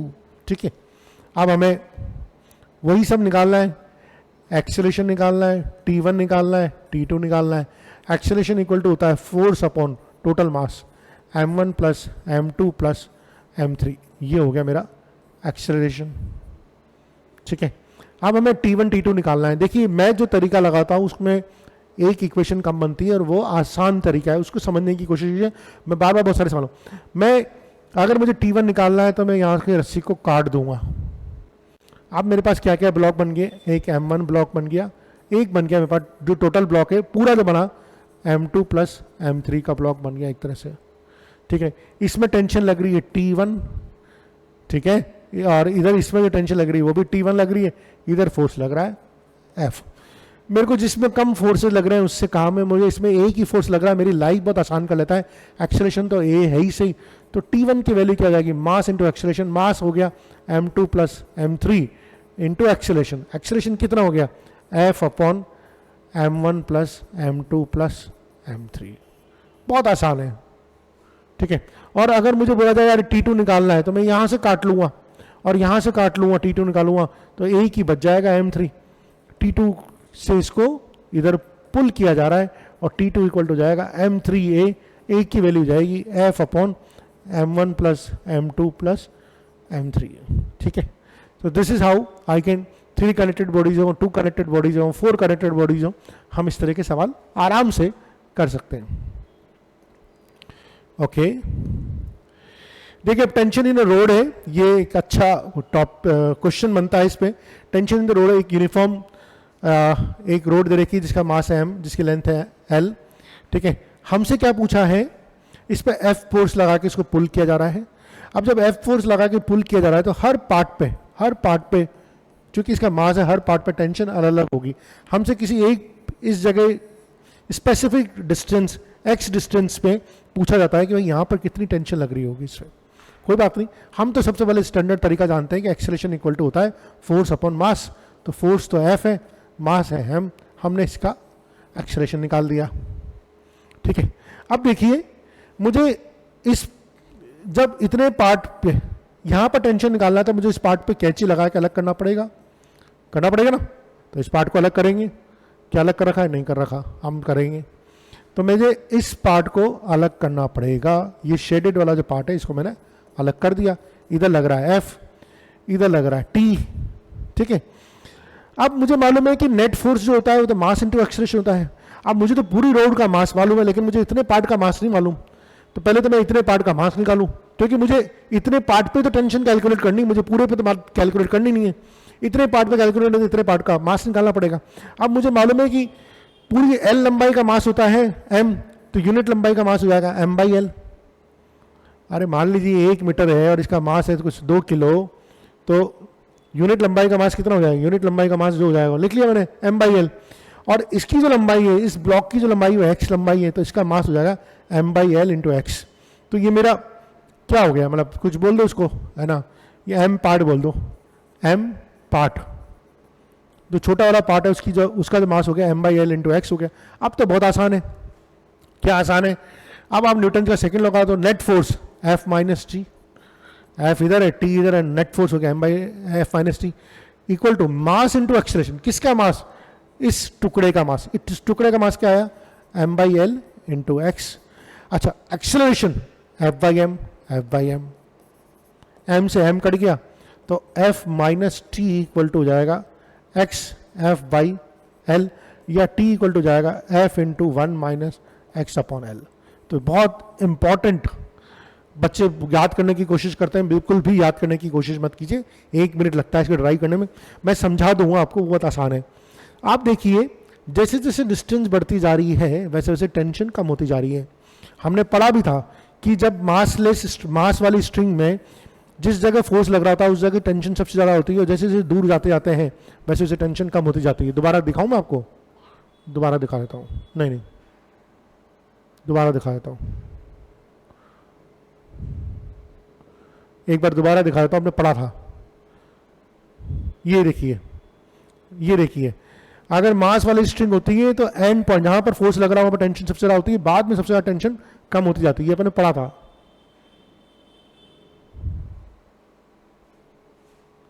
Speaker 1: ठीक है। अब हमें वही सब निकालना है, एक्सेलरेशन निकालना है, T1 निकालना है, T2 निकालना है। एक्सेलरेशन इक्वल टू होता है force upon total mass, m1 plus m2 plus m3, ये हो गया मेरा एक्सेलरेशन। ठीक है, अब हमें T1 T2 निकालना है। देखिए मैं जो तरीका लगाता हूँ उसमें एक इक्वेशन कम बनती है और वो आसान तरीका है, उसको समझने की कोशिश कीजिए। मैं बार बार बहुत सारे सवालों, मैं अगर मुझे T1 निकालना है तो मैं यहाँ की रस्सी को काट दूंगा। अब मेरे पास क्या क्या ब्लॉक बन गए, एक m1 ब्लॉक बन गया, एक बन गया मेरे पास जो टोटल ब्लॉक है पूरा जो बना m2 प्लस m3 का ब्लॉक बन गया एक तरह से। ठीक है, इसमें टेंशन लग रही है T1, ठीक है, और इधर इसमें जो टेंशन लग रही है वो भी T1 लग रही है, इधर फोर्स लग रहा है F। मेरे को जिसमें कम फोर्सेस लग रहे हैं उससे काम है, मुझे इसमें एक ही फोर्स लग रहा है, मेरी लाइफ बहुत आसान कर लेता है। एक्सेलरेशन तो ए है ही सही, तो T1 की वैल्यू क्या हो जाएगी, मास इंटू एक्सेलरेशन। मास हो गया m2 plus m3 into acceleration. Acceleration कितना हो गया, F upon m1 plus m2 plus m3। बहुत आसान है। ठीक है, और अगर मुझे बोला जाए यार T2 निकालना है तो मैं यहाँ से काट लूँगा और यहाँ से काट लूँगा, T2 निकालूंगा तो एक ही बच जाएगा m3। T2 से इसको इधर पुल किया जा रहा है और T2 इक्वल टू जाएगा m3a, एक की वैल्यू जाएगी F upon m1 plus m2 plus m3। ठीक है, तो this is how I can 3 connected bodies हो, 2 कनेक्टेड बॉडीज हो, 4 कनेक्टेड बॉडीज हो, हम इस तरह के सवाल आराम से कर सकते हैं। ओके, देखिए अब टेंशन इन रोड है, ये एक अच्छा टॉप क्वेश्चन बनता है इस पे। टेंशन इन द रोड, एक यूनिफॉर्म एक रोड दे रखी है जिसका मास है m, जिसकी लेंथ है l। ठीक है, हमसे क्या पूछा है, इस पे F फोर्स लगा के इसको पुल किया जा रहा है। अब जब F फोर्स लगा के पुल किया जा रहा है तो हर पार्ट पे चूंकि इसका मास है, हर पार्ट पे टेंशन अलग अलग होगी। हमसे किसी एक इस जगह स्पेसिफिक डिस्टेंस x डिस्टेंस पे पूछा जाता है कि भाई यहाँ पर कितनी टेंशन लग रही होगी इस पर। कोई बात नहीं, हम तो सबसे पहले स्टैंडर्ड तरीका जानते हैं कि एक्सेलरेशन इक्वल टू होता है फोर्स अपॉन मास। तो फोर्स तो F है, मास है m, हमने इसका एक्सेलरेशन निकाल दिया। ठीक है, अब देखिए मुझे इस जब इतने पार्ट पे यहाँ पर टेंशन निकालना है तो मुझे इस पार्ट पे कैंची लगा के अलग करना पड़ेगा ना। तो इस पार्ट को अलग करेंगे, क्या अलग कर रखा है, नहीं कर रखा, हम करेंगे। तो मुझे इस पार्ट को अलग करना पड़ेगा, ये शेडेड वाला जो पार्ट है इसको मैंने अलग कर दिया। इधर लग रहा है F, इधर लग रहा है T। ठीक है, अब मुझे मालूम है कि नेट फोर्स जो होता है वो तो मास इंटू एक्सेलरेशन होता है। अब मुझे तो पूरी रोड का मास मालूम है लेकिन मुझे इतने पार्ट का मास नहीं मालूम, तो पहले तो मैं इतने पार्ट का मास निकालूं, क्योंकि मुझे इतने पार्ट पे तो टेंशन कैलकुलेट करनी, मुझे पूरे पे तो कैलकुलेट करनी नहीं है। इतने पार्ट पे कैलकुलेट करने, इतने पार्ट का मास निकालना पड़ेगा। अब मुझे मालूम है कि पूरी L लंबाई का मास होता है m, तो यूनिट लंबाई का मास हो जाएगा m/l। अरे मान लीजिए 1 मीटर है और इसका मास है कुछ 2 किलो, तो यूनिट लंबाई का मास कितना हो जाएगा, यूनिट लंबाई का मास जो हो जाएगा लिख लिया मैंने m/l। और इसकी जो लंबाई है, इस ब्लॉक की जो लंबाई है x लंबाई है, तो इसका मास हो जाएगा m/l इंटू x। तो ये मेरा क्या हो गया, मतलब कुछ बोल दो उसको, है ना, ये m पार्ट बोल दो, m पार्ट जो छोटा वाला पार्ट है उसका जो मास हो गया m/l इंटू x हो गया। अब तो बहुत आसान है, क्या आसान है। अब आप न्यूटन का सेकंड लॉ लगा दो, net force F minus T, F इधर है, T इधर है, नेट फोर्स हो गया m/F minus T equal to mass into acceleration. किसका मास, इस टुकड़े का मास, इस टुकड़े का मास क्या आया m/l इंटू एक्स। अच्छा, एक्सेलरेशन F/m, F/m, m से m कट गया तो F minus T equal to हो जाएगा x F/l, या t इक्वल टू जाएगा F into 1 minus x upon l. तो बहुत इंपॉर्टेंट, बच्चे याद करने की कोशिश करते हैं, बिल्कुल भी याद करने की कोशिश मत कीजिए, 1 मिनट लगता है इसको ड्राई करने में। मैं समझा दूंगा आपको, बहुत आसान है। आप देखिए जैसे जैसे डिस्टेंस बढ़ती जा रही है वैसे वैसे टेंशन कम होती जा रही है। हमने पढ़ा भी था कि जब मास वाली स्ट्रिंग में जिस जगह फोर्स लग रहा था उस जगह टेंशन सबसे ज़्यादा होती है, और जैसे जैसे दूर जाते जाते हैं वैसे वैसे टेंशन कम होती जाती है। दोबारा दिखाऊं मैं आपको, दोबारा दिखा देता हूँ, नहीं दोबारा दिखा देता हूँ, एक बार दोबारा दिखा देता हूँ, आपने पढ़ा था। ये देखिए अगर मास वाली स्ट्रिंग होती है तो एंड पॉइंट जहां पर फोर्स लग रहा है वहां पर टेंशन सबसे ज्यादा होती है, बाद में सबसे ज्यादा टेंशन कम होती जाती है, अपने पढ़ा था।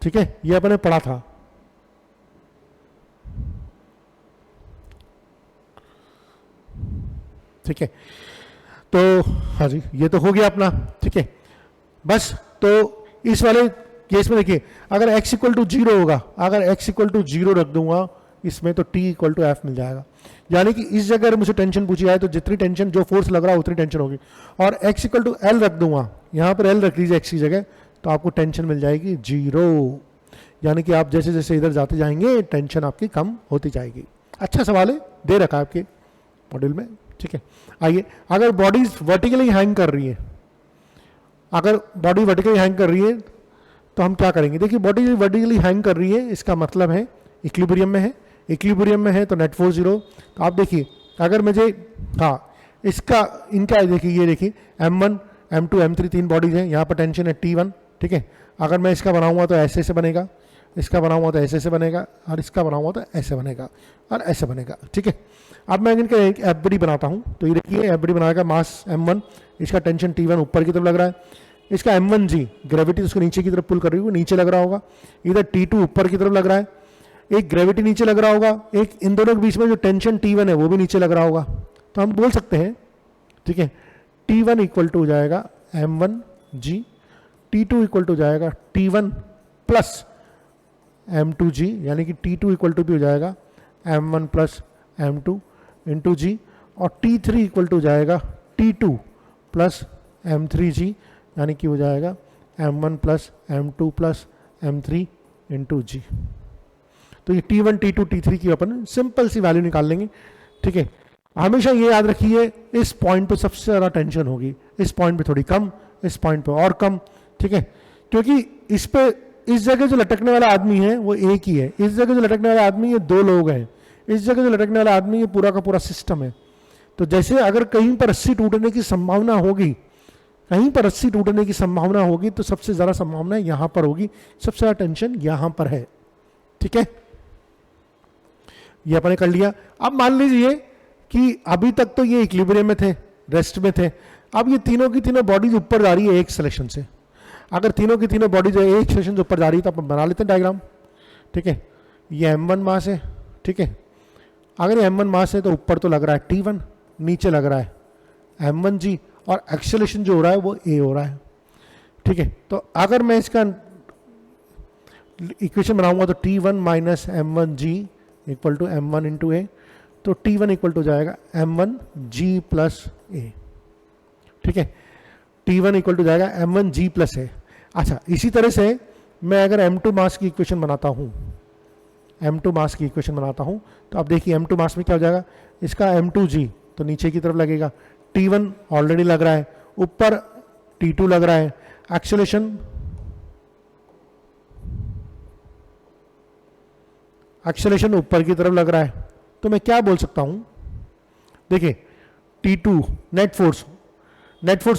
Speaker 1: ठीक है, ये अपने पढ़ा था। ठीक है, तो हाँ जी, ये तो हो गया अपना, ठीक है। बस तो इस वाले केस में देखिए, अगर x इक्वल टू जीरो होगा, अगर x इक्वल टू जीरो रख दूंगा इसमें, तो t इक्वल टू एफ मिल जाएगा। यानी कि इस जगह अगर मुझे टेंशन पूछी जाए तो जितनी टेंशन, जो फोर्स लग रहा है उतनी टेंशन होगी। और x इक्वल टू एल रख दूंगा, यहाँ पर l रख लीजिए x की जगह, तो आपको टेंशन मिल जाएगी जीरो। यानी कि आप जैसे जैसे इधर जाते जाएंगे टेंशन आपकी कम होती जाएगी। अच्छा सवाल है, दे रखा है आपके मॉड्यूल में, ठीक है। आइए, अगर बॉडी वर्टिकली हैंग कर रही है, अगर बॉडी वर्टिकली हैंग कर रही है तो हम क्या करेंगे? देखिए, बॉडी वर्टिकली हैंग कर रही है, इसका मतलब है इक्विलिब्रियम में है। इक्विलिब्रियम में है तो नेट फोर्स जीरो। तो आप देखिए, अगर मुझे, हाँ, इसका इनका देखिए, ये देखिए M1 M2 M3 तीन बॉडीज हैं, यहाँ पर टेंशन है T1, ठीक है। अगर मैं इसका बनाऊंगा तो ऐसे से बनेगा, इसका बनाऊंगा तो ऐसे से बनेगा, और इसका बनाऊंगा तो ऐसे बनेगा और ऐसे बनेगा, ठीक है। अब मैं इनका एक एफबीडी बनाता हूँ। तो ये देखिए, एफबीडी बनाएगा, मास M1, इसका टेंशन T1 ऊपर की तरफ लग रहा है, इसका M1G ग्रेविटी उसको नीचे की तरफ पुल कर रही है, नीचे लग रहा होगा। इधर T2 ऊपर की तरफ लग रहा है, एक ग्रेविटी नीचे लग रहा होगा, एक इन दोनों के बीच में जो टेंशन T1 है वो भी नीचे लग रहा होगा। तो हम बोल सकते हैं, ठीक है, T1 इक्वल टू हो जाएगा M1G, T2 इक्वल टू हो जाएगा T1 प्लस M2G, यानी कि T2 इक्वल टू भी हो जाएगा M1 प्लस M2 इंटू जी, और T3 इक्वल टू हो जाएगा T2 प्लस M3G, यानी कि हो जाएगा M1 plus M2 plus M3 into जी। तो ये T1 T2 T3 की अपन सिंपल सी वैल्यू निकाल लेंगे, ठीक है। हमेशा ये याद रखिए, इस पॉइंट पे सबसे ज़्यादा टेंशन होगी, इस पॉइंट पे थोड़ी कम, इस पॉइंट पे और कम, ठीक है। क्योंकि इस पे, इस जगह जो लटकने वाला आदमी है वो एक ही है, इस जगह जो लटकने वाला आदमी ये दो लोग हैं, इस जगह जो लटकने वाला आदमी ये पूरा का पूरा सिस्टम है। तो जैसे अगर कहीं पर रस्सी टूटने की संभावना होगी, कहीं पर रस्सी टूटने की संभावना होगी, तो सबसे ज़्यादा संभावना यहाँ पर होगी, सबसे ज़्यादा टेंशन यहाँ पर है, ठीक है। ये अपने कर लिया। अब मान लीजिए कि अभी तक तो ये इक्विलिब्रियम में थे, रेस्ट में थे, अब ये तीनों की तीनों बॉडीज ऊपर जा रही है एक सिलेक्शन से। अगर तीनों की तीनों बॉडीज एक सिलेक्शन से ऊपर जा रही है तो अपन बना लेते हैं डायग्राम, ठीक है। ये M1 मास है, ठीक है। अगर ये M1 मास है तो ऊपर तो लग रहा है T1, नीचे लग रहा है M1G, और एक्सेलरेशन जो हो रहा है वो A हो रहा है, ठीक है। तो अगर मैं इसका इक्वेशन बनाऊंगा तो T1 minus M1G equal to M1 into A, तो T1 इक्वल टू जाएगा M1G प्लस A, ठीक है। T1 इक्वल टू जाएगा M1G प्लस A। अच्छा, इसी तरह से मैं अगर M2 मास की इक्वेशन बनाता हूँ, M2 मास की इक्वेशन बनाता हूँ, तो आप देखिए M2 मास में क्या हो जाएगा, इसका M2G तो नीचे की तरफ लगेगा, T1 ऑलरेडी लग रहा है, ऊपर T2 लग रहा है, एक्सेलरेशन ऊपर की तरफ लग रहा है। तो मैं क्या बोल सकता हूं, देखिए T2 नेट फोर्स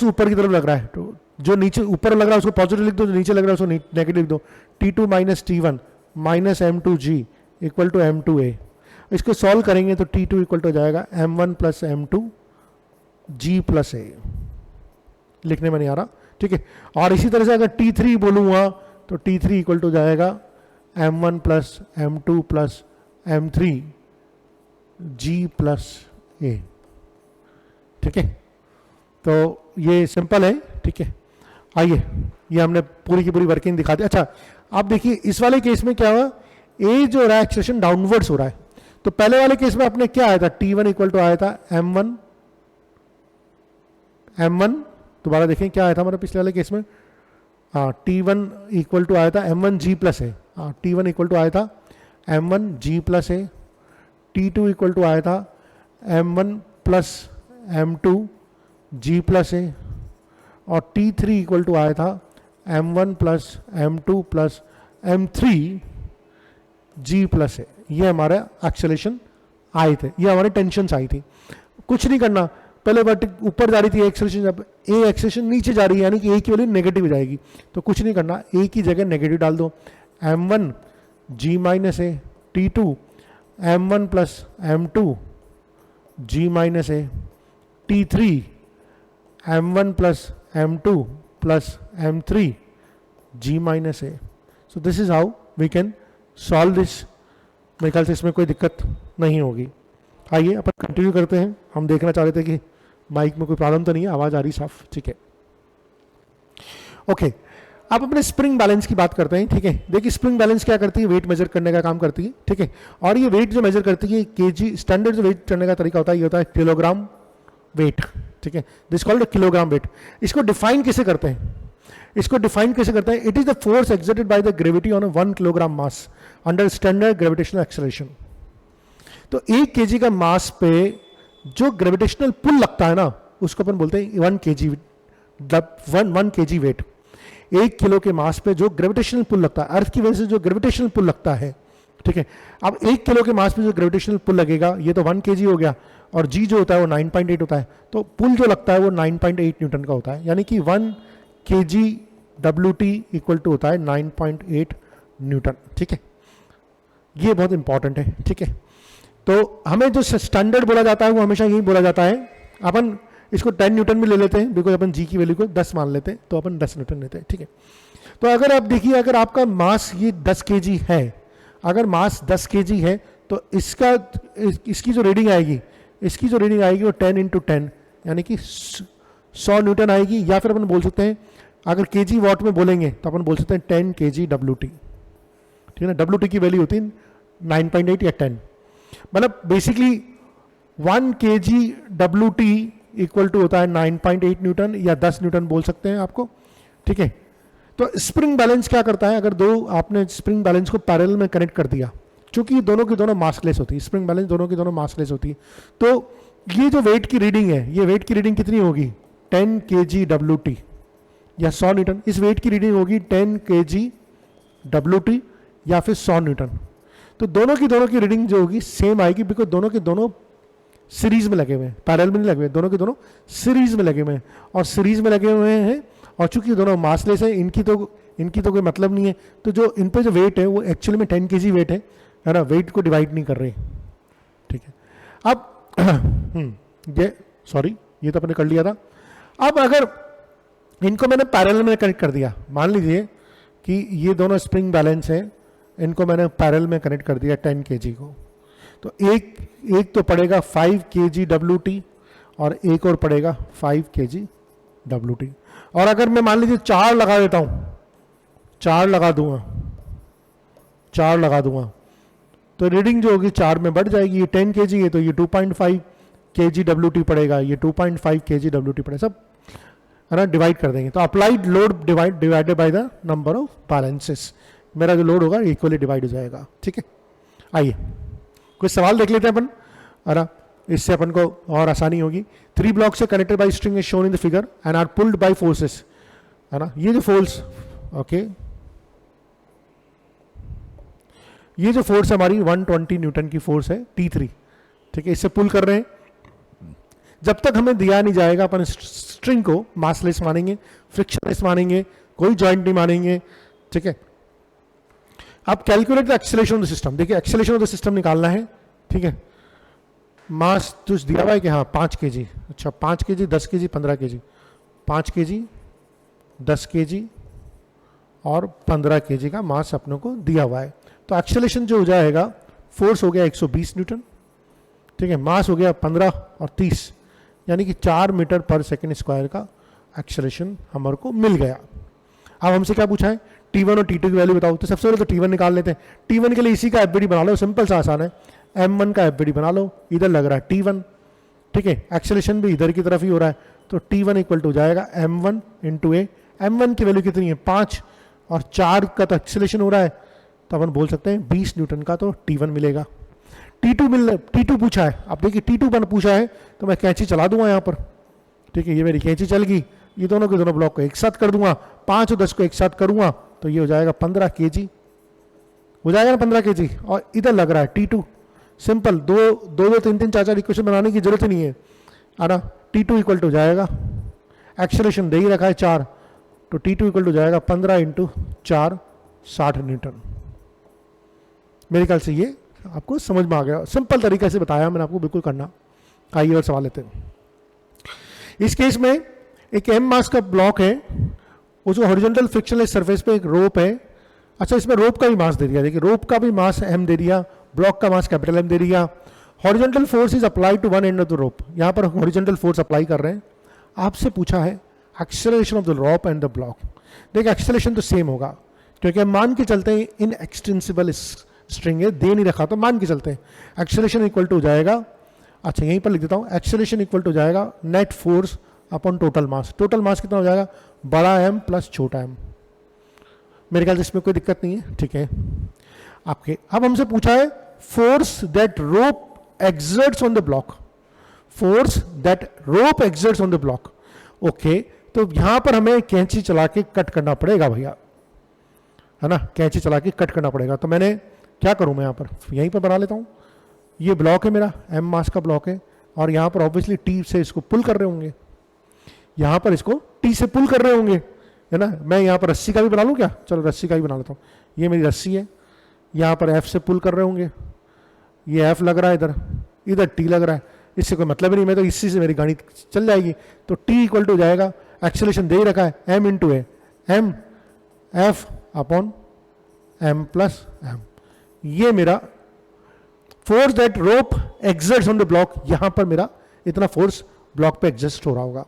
Speaker 1: ऊपर की तरफ लग रहा है, तो जो नीचे ऊपर लग रहा है उसको पॉजिटिव लिख दो, जो नीचे लग रहा है उसको नेगेटिव लिख दो। T2 minus T1 minus M2G equal to M2A। इसको सॉल्व करेंगे तो T2 इक्वल टू हो जाएगा M1 plus M2G plus A, लिखने में नहीं आ रहा, ठीक है। और इसी तरह से अगर T3 बोलूँगा तो T3 इक्वल टू जाएगा M1 plus M2 plus M3G plus A, ठीक है। तो ये सिंपल है, ठीक है। आइए, ये हमने पूरी की पूरी वर्किंग दिखा दी। अच्छा, आप देखिए इस वाले केस में क्या हुआ, ए जो हो रहा है एक्सेलरेशन डाउनवर्ड्स हो रहा है। तो पहले वाले केस में अपने क्या आया था, T1 इक्वल टू आया था M1, दोबारा देखें क्या आया था हमारे पिछले वाले केस में, हाँ, T1 इक्वल टू आया था M1G प्लस ए, हाँ, T1 इक्वल टू आया था M1G plus A, T2 equal to आया था M1 प्लस M2G प्लस ए, और T3 इक्वल टू आया था M1 plus M2 plus M3G plus ए। ये हमारे एक्सेलरेशन आए थे, ये हमारी टेंशन आई थी। कुछ नहीं करना, पहले ऊपर जा रही थी एक्सेलरेशन, जब ए एक्सेलरेशन नीचे जा रही है यानी कि ए की वैल्यू नेगेटिव हो जाएगी, तो कुछ नहीं करना, ए की जगह नेगेटिव डाल दो, M1G minus a, T2 M1 plus M2G minus a, T3 M1 plus M2 plus M3G minus a. So this is how we can solve this. मेरे ख्याल से इसमें कोई दिक्कत नहीं होगी। आइए अपन कंटिन्यू करते हैं। हम देखना चाह रहे थे कि माइक में कोई प्रॉब्लम तो नहीं है, आवाज़ आ रही साफ, ठीक है। ओके, आप अपने स्प्रिंग बैलेंस की बात करते हैं, ठीक है। देखिए स्प्रिंग बैलेंस क्या करती है, वेट मेजर करने का काम करती है, ठीक है। और ये वेट जो मेजर करती है केजी, स्टैंडर्ड जो वेट करने का तरीका होता है ये होता है किलोग्राम वेट, ठीक है। This called kilogram weight. इसको डिफाइन कैसे करते हैं, इसको डिफाइन कैसे करते हैं, it is the force exerted by the gravity on 1 kilogram mass under standard gravitational acceleration. तो 1 केजी का मास पे जो ग्रेविटेशनल पुल लगता है ना, उसको अपन बोलते हैं 1 केजी, 1 केजी वेट। 1 किलो के मास पे जो ग्रेविटेशनल पुल लगता है, अर्थ की वजह से जो ग्रेविटेशनल पुल लगता है, ठीक है। अब 1 किलो के मास पे जो ग्रेविटेशनल पुल लगेगा, ये तो 1 केजी हो गया, और जी जो होता है वो 9.8 होता है, तो पुल जो लगता है वो 9.8 न्यूटन का होता है, यानी कि 1 केजी WT इक्वल टू होता है 9.8 न्यूटन, ठीक है। ये बहुत इंपॉर्टेंट है, ठीक है। तो हमें जो स्टैंडर्ड बोला जाता है वो हमेशा यही बोला जाता है, अपन इसको 10 न्यूटन में ले लेते हैं, बिकॉज अपन जी की वैल्यू को 10 मान लेते हैं, तो अपन 10 न्यूटन लेते हैं, ठीक है। तो अगर आप देखिए, अगर आपका मास ये 10 केजी है, अगर मास 10 केजी है, तो इसकी जो रीडिंग आएगी, इसकी जो रीडिंग आएगी वो 10 × 10 यानी कि 100 न्यूटन आएगी। या फिर अपन बोल सकते हैं, अगर केजी वॉट में बोलेंगे तो अपन बोल सकते हैं 10 kg WT, ठीक है ना। WT की वैल्यू होती है 9.8 या 10, मतलब basically 1 kg WT equal to होता है 9.8 न्यूटन या 10 न्यूटन बोल सकते हैं आपको, ठीक है। तो स्प्रिंग बैलेंस क्या करता है, अगर दो आपने स्प्रिंग बैलेंस को पैरेलल में कनेक्ट कर दिया, चूंकि दोनों की दोनों मासलेस होती है, स्प्रिंग बैलेंस दोनों की दोनों मासलेस होती है, तो ये जो वेट की रीडिंग है, ये वेट की रीडिंग कितनी होगी, 10 kg WT या 100 न्यूटन। इस वेट की रीडिंग होगी 10 kg WT या फिर 100 न्यूटन। तो दोनों की रीडिंग जो होगी सेम आएगी, बिकॉज दोनों के दोनों सीरीज में लगे हुए हैं, पैरेलल में नहीं लगे हुए, दोनों के दोनों सीरीज में लगे हुए हैं, और सीरीज में लगे हुए हैं, और चूंकि दोनों मासलेस हैं, इनकी तो कोई मतलब नहीं है, तो जो इन पे जो वेट है वो एक्चुअली में 10 kg वेट है ना, वेट को डिवाइड नहीं कर रहे, ठीक है। अब ये सॉरी, ये तो अपने कर लिया था। अब अगर इनको मैंने पैरेलल में कनेक्ट कर दिया, मान लीजिए कि ये दोनों स्प्रिंग बैलेंस हैं, इनको मैंने पैरेलल में कनेक्ट कर दिया 10 kg को, तो एक तो पड़ेगा 5 kg WT और एक और पड़ेगा 5 kg WT। और अगर मैं मान लीजिए 4 लगा देता हूं, 4 लगा दूंगा, तो रीडिंग जो होगी 4 में बढ़ जाएगी। ये 10 kg है तो ये 2.5 kg WT पड़ेगा, ये 2.5 kg WT पड़ेगा, सब है ना, डिवाइड कर देंगे। तो applied load divided by the number of balances, मेरा जो लोड होगा इक्वली डिवाइड हो जाएगा, ठीक है। आइए कुछ सवाल देख लेते हैं अपन, है ना, इससे अपन को और आसानी होगी। 3 ब्लॉक्स है connected by string is shown in the figure and are pulled by forces, है ना। ये जो फोर्स, ओके, ये जो फोर्स हमारी 120 न्यूटन की फोर्स है T3, ठीक है, इससे पुल कर रहे हैं। जब तक हमें दिया नहीं जाएगा अपन स्ट्रिंग को मासलेस मानेंगे, फ्रिक्शनलेस मानेंगे, कोई जॉइंट नहीं मानेंगे, ठीक है। अब calculate the acceleration of the system, देखिए एक्सेलरेशन ऑफ द सिस्टम निकालना है, ठीक है। मास तो दिया हुआ है कि हाँ 5 kg, अच्छा 5 kg, 10 kg, 15 kg, 5 kg, 10 kg और 15 kg का मास अपनों को दिया हुआ है। तो एक्सेलरेशन जो हो जाएगा, फोर्स हो गया 120 न्यूटन, ठीक है, मास हो गया 15 और 30, यानी कि 4 मीटर पर सेकेंड स्क्वायर का एक्सेलरेशन हमारे को मिल गया। अब हमसे क्या पूछा है, T1 और T2 की वैल्यू बताओ। तो सबसे पहले तो T1 निकाल लेते हैं। T1 के लिए इसी का एफबीडी बना लो, सिंपल सा आसान है, M1 का एफबीडी बना लो, इधर लग रहा है T1, ठीक है, एक्सेलरेशन भी इधर की तरफ ही हो रहा है, तो T1 इक्वल टू जाएगा M1 × A। M1 की वैल्यू कितनी है 5, और 4 का तो एक्सेलरेशन हो रहा है, तो अपन बोल सकते हैं 20 न्यूटन का तो T1 मिलेगा। T2 पूछा है, अब देखिए T2 पूछा है तो मैं कैंची चला दूंगा यहाँ पर, ठीक है, ये मेरी कैंची चल गई, ये दोनों के दोनों ब्लॉक को एक साथ कर दूंगा, 5 और 10 को एक साथ करूंगा तो ये हो जाएगा 15 kg, हो जाएगा ना 15 kg। और इधर लग रहा है T2, सिंपल, 2 3 4 इक्वेशन बनाने की जरूरत ही नहीं है ना। T2 इक्वल टू जाएगा, एक्सेलरेशन दे ही रखा है 4, तो T2 इक्वल टू जाएगा 15 × 4 60 न्यूटन। मेरे ख्याल से ये आपको समझ में आ गया, सिंपल तरीके से बताया मैंने आपको, बिल्कुल करना। आइए और सवाल लेते हैं। इस केस में एक M मास का ब्लॉक है, उसको हॉरिजॉन्टल फ्रिक्शनलेस सरफेस पे एक रोप है। अच्छा, इसमें रोप का भी मास दे दिया, देखिए रोप का भी मास M दे दिया, ब्लॉक का मास कैपिटल M दे दिया, horizontal force is apply to one end of the rope, यहाँ पर हॉरिजॉन्टल फोर्स अप्लाई कर रहे हैं। आपसे पूछा है acceleration of the rope and the block. देखिए एक्सेलरेशन तो सेम होगा, क्योंकि हम मान के चलते हैं इन एक्सटेंसिबल स्ट्रिंग है, दे नहीं रखा तो मान के चलते हैं एक्सेलरेशन इक्वल टू हो जाएगा, अच्छा यहीं पर लिख देता हूँ, एक्सेलरेशन इक्वल टू हो जाएगा net force upon total mass. Total mass कितना हो जाएगा, बड़ा एम प्लस छोटा एम। मेरे ख्याल से इसमें कोई दिक्कत नहीं है, ठीक है आपके। अब हमसे पूछा है force that rope exerts on the block, force that rope exerts on the block, okay तो यहां पर हमें कैंची चला के कट करना पड़ेगा भैया, है ना, कैंची चला के कट करना पड़ेगा। तो मैंने क्या करूं, मैं यहां पर यहीं पर बना लेता हूं, ये ब्लॉक है मेरा, एम मास का ब्लॉक है, और यहां पर ऑब्वियसली टी से इसको पुल कर रहे होंगे, यहां पर इसको टी से पुल कर रहे होंगे, है ना। मैं यहां पर रस्सी का भी बना लूं क्या, चलो रस्सी का भी बना लेता हूं, ये मेरी रस्सी है, यहां पर एफ से पुल कर रहे होंगे, ये एफ लग रहा है इधर, इधर टी लग रहा है, इससे कोई मतलब ही नहीं, मैं तो इसी से मेरी गाड़ी चल जाएगी। तो टी इक्वल टू हो जाएगा, एक्सेलरेशन दे ही रखा है M into A, M F upon M plus M. ये मेरा force that rope exerts on the block, यहां पर मेरा इतना फोर्स ब्लॉक पे एग्जिस्ट हो रहा होगा।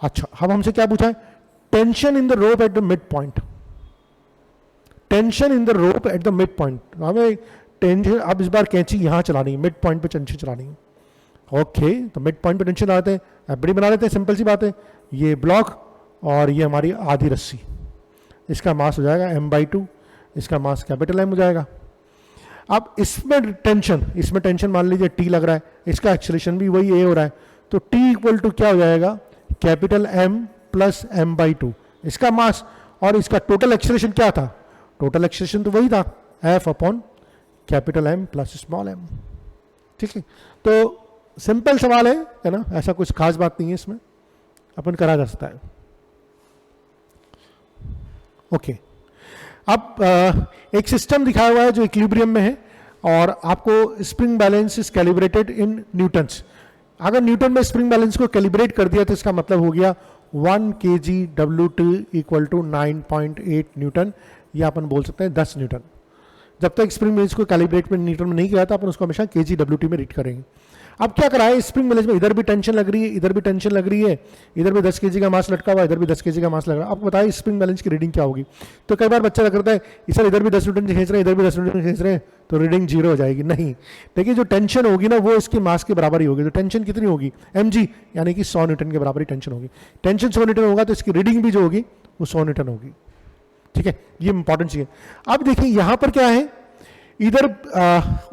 Speaker 1: अच्छा अब हमसे क्या पूछा है, tension in the rope at the mid point, tension in the rope at the mid point. हमें टेंशन, अब इस बार कैंची यहां चलानी है, मिड पॉइंट पे टेंशन चलानी है, ओके तो मिड पॉइंट पे टेंशन लगाते हैं, एफबीडी बना लेते हैं, सिंपल सी बात है, ये ब्लॉक और ये हमारी आधी रस्सी, इसका मास हो जाएगा m/2, इसका मास कैपिटल M हो जाएगा। अब इसमें टेंशन मान लीजिए T लग रहा है, इसका एक्सेलरेशन भी वही A हो रहा है, तो T इक्वल टू क्या हो जाएगा, कैपिटल M प्लस m/2, इसका मास, और इसका टोटल एक्सेलरेशन क्या था, टोटल एक्सेलरेशन तो वही था F upon capital M plus small m, ठीक है। तो सिंपल सवाल है ना, ऐसा कुछ खास बात नहीं है इसमें, अपन करा जा सकता है। ओके अब एक सिस्टम दिखाया हुआ है जो इक्विलिब्रियम में है, और आपको spring balance is calibrated in Newton's. अगर न्यूटन में स्प्रिंग बैलेंस को कैलिब्रेट कर दिया तो इसका मतलब हो गया 1 kg W2 equal to 9.8 Newton, या अपन बोल सकते हैं 10 न्यूटन। जब तक स्प्रिंग बैलेंस को कैलिब्रेट में न्यूटन में नहीं किया था, अपन उसको हमेशा kg W2 में रीड करेंगे। अब क्या करा है, स्प्रिंग बैलेंस में इधर भी टेंशन लग रही है, इधर भी टेंशन लग रही है, इधर भी 10 kg का मास लटका हुआ है, इधर भी 10 kg का मास लग रहा है। आपको बताइए स्प्रिंग बैलेंस की रीडिंग क्या होगी। तो कई बार बच्चा करता है सर इधर भी 10 न्यूटन खींच रहे हैं, इधर भी 10 न्यूटन खींच रहे हैं, तो रीडिंग 0 हो जाएगी। नहीं, देखिए जो टेंशन होगी ना वो इसके मास के बराबर ही होगी। तो टेंशन कितनी होगी, mg, यानी कि 100 न्यूटन के बराबर ही टेंशन होगी। टेंशन 100 न्यूटन होगा तो इसकी रीडिंग भी जो होगी वो 100 न्यूटन होगी, ठीक है, ये इंपॉर्टेंट चीज है। अब देखिए यहां पर क्या है, इधर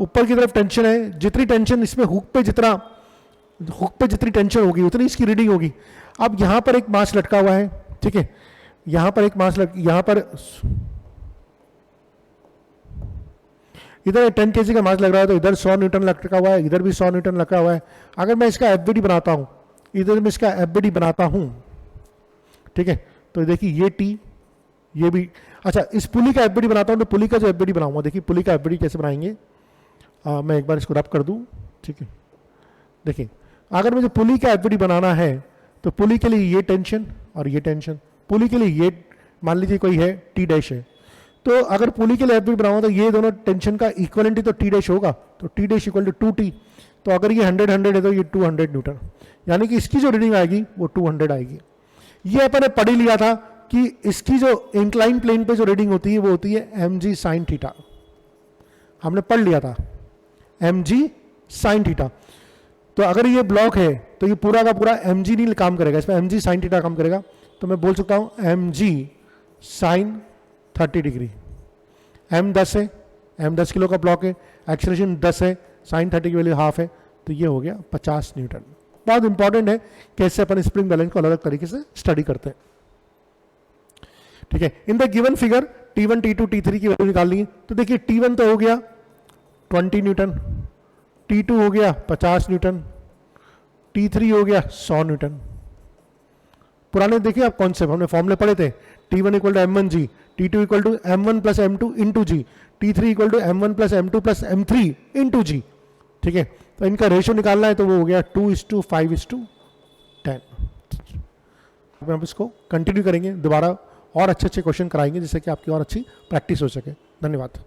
Speaker 1: ऊपर की तरफ टेंशन है, जितनी टेंशन इसमें हुक पे जितनी टेंशन होगी उतनी इसकी रीडिंग होगी। अब यहां पर एक मास लटका हुआ है, ठीक है, यहां पर एक मास यहां पर इधर 10 kg का मास लग रहा है, तो इधर 100 न्यूटन लटका हुआ है, इधर भी 100 न्यूटन लगा हुआ है। अगर मैं इसका एफबीडी बनाता हूं, इधर मैं इसका एफबीडी बनाता हूं, ठीक है, तो देखिए ये टी, ये भी, अच्छा इस पुली का एफबीडी बनाता हूं, तो पुली का जो एफबीडी बनाऊंगा, देखिए पुली का एफबीडी कैसे बनाएंगे, मैं एक बार इसको रब कर दूं, ठीक है। देखिए अगर मुझे पुली का एफबीडी बनाना है तो पुली के लिए ये टेंशन और ये टेंशन, पुली के लिए ये मान लीजिए कोई है टी डैश है, तो अगर पुली के लिए एफबीडी बनाऊंगा तो ये दोनों टेंशन का इक्वलेंट तो टी डैश होगा, तो T dash equal to 2t। तो अगर ये 100 है तो ये 200 न्यूटन, यानी कि इसकी जो रीडिंग आएगी वो 200 आएगी। ये अपन ने पढ़ ही लिया था कि इसकी जो इंक्लाइन प्लेन पे जो रीडिंग होती है वो होती है mg sin थीटा, हमने पढ़ लिया था mg sin थीटा। तो अगर ये ब्लॉक है तो ये पूरा का पूरा mg नहीं काम करेगा, इसमें mg sin थीटा काम करेगा। तो मैं बोल सकता हूं mg sin 30 डिग्री, m 10 है, m 10 किलो का ब्लॉक है, एक्सेलरेशन 10 है, sin 30 की वैल्यू हाफ है, तो ये हो गया 50 न्यूटन। बहुत इंपॉर्टेंट है कैसे अपन स्प्रिंग बैलेंस को अलग अलग तरीके से स्टडी करते हैं, ठीक है। In the given figure T1, T2, T3 की वैल्यू निकालनी है। तो देखिए T1 तो हो गया 20 न्यूटन, T2 हो गया 50 न्यूटन, T3 हो गया 100 न्यूटन। पुराने देखिए आप कॉन्सेप्ट हमने फॉर्मूले पढ़े थे, T1 equal to m1g, T2 equal to m1 plus m2 into G, T3 equal to m1 plus m2 plus m3 into G, ठीक है। तो इनका रेशियो निकालना है तो वो हो गया 2:5:10। हम इसको कंटिन्यू करेंगे, दोबारा और अच्छे अच्छे क्वेश्चन कराएंगे जिससे कि आपकी और अच्छी प्रैक्टिस हो सके। धन्यवाद।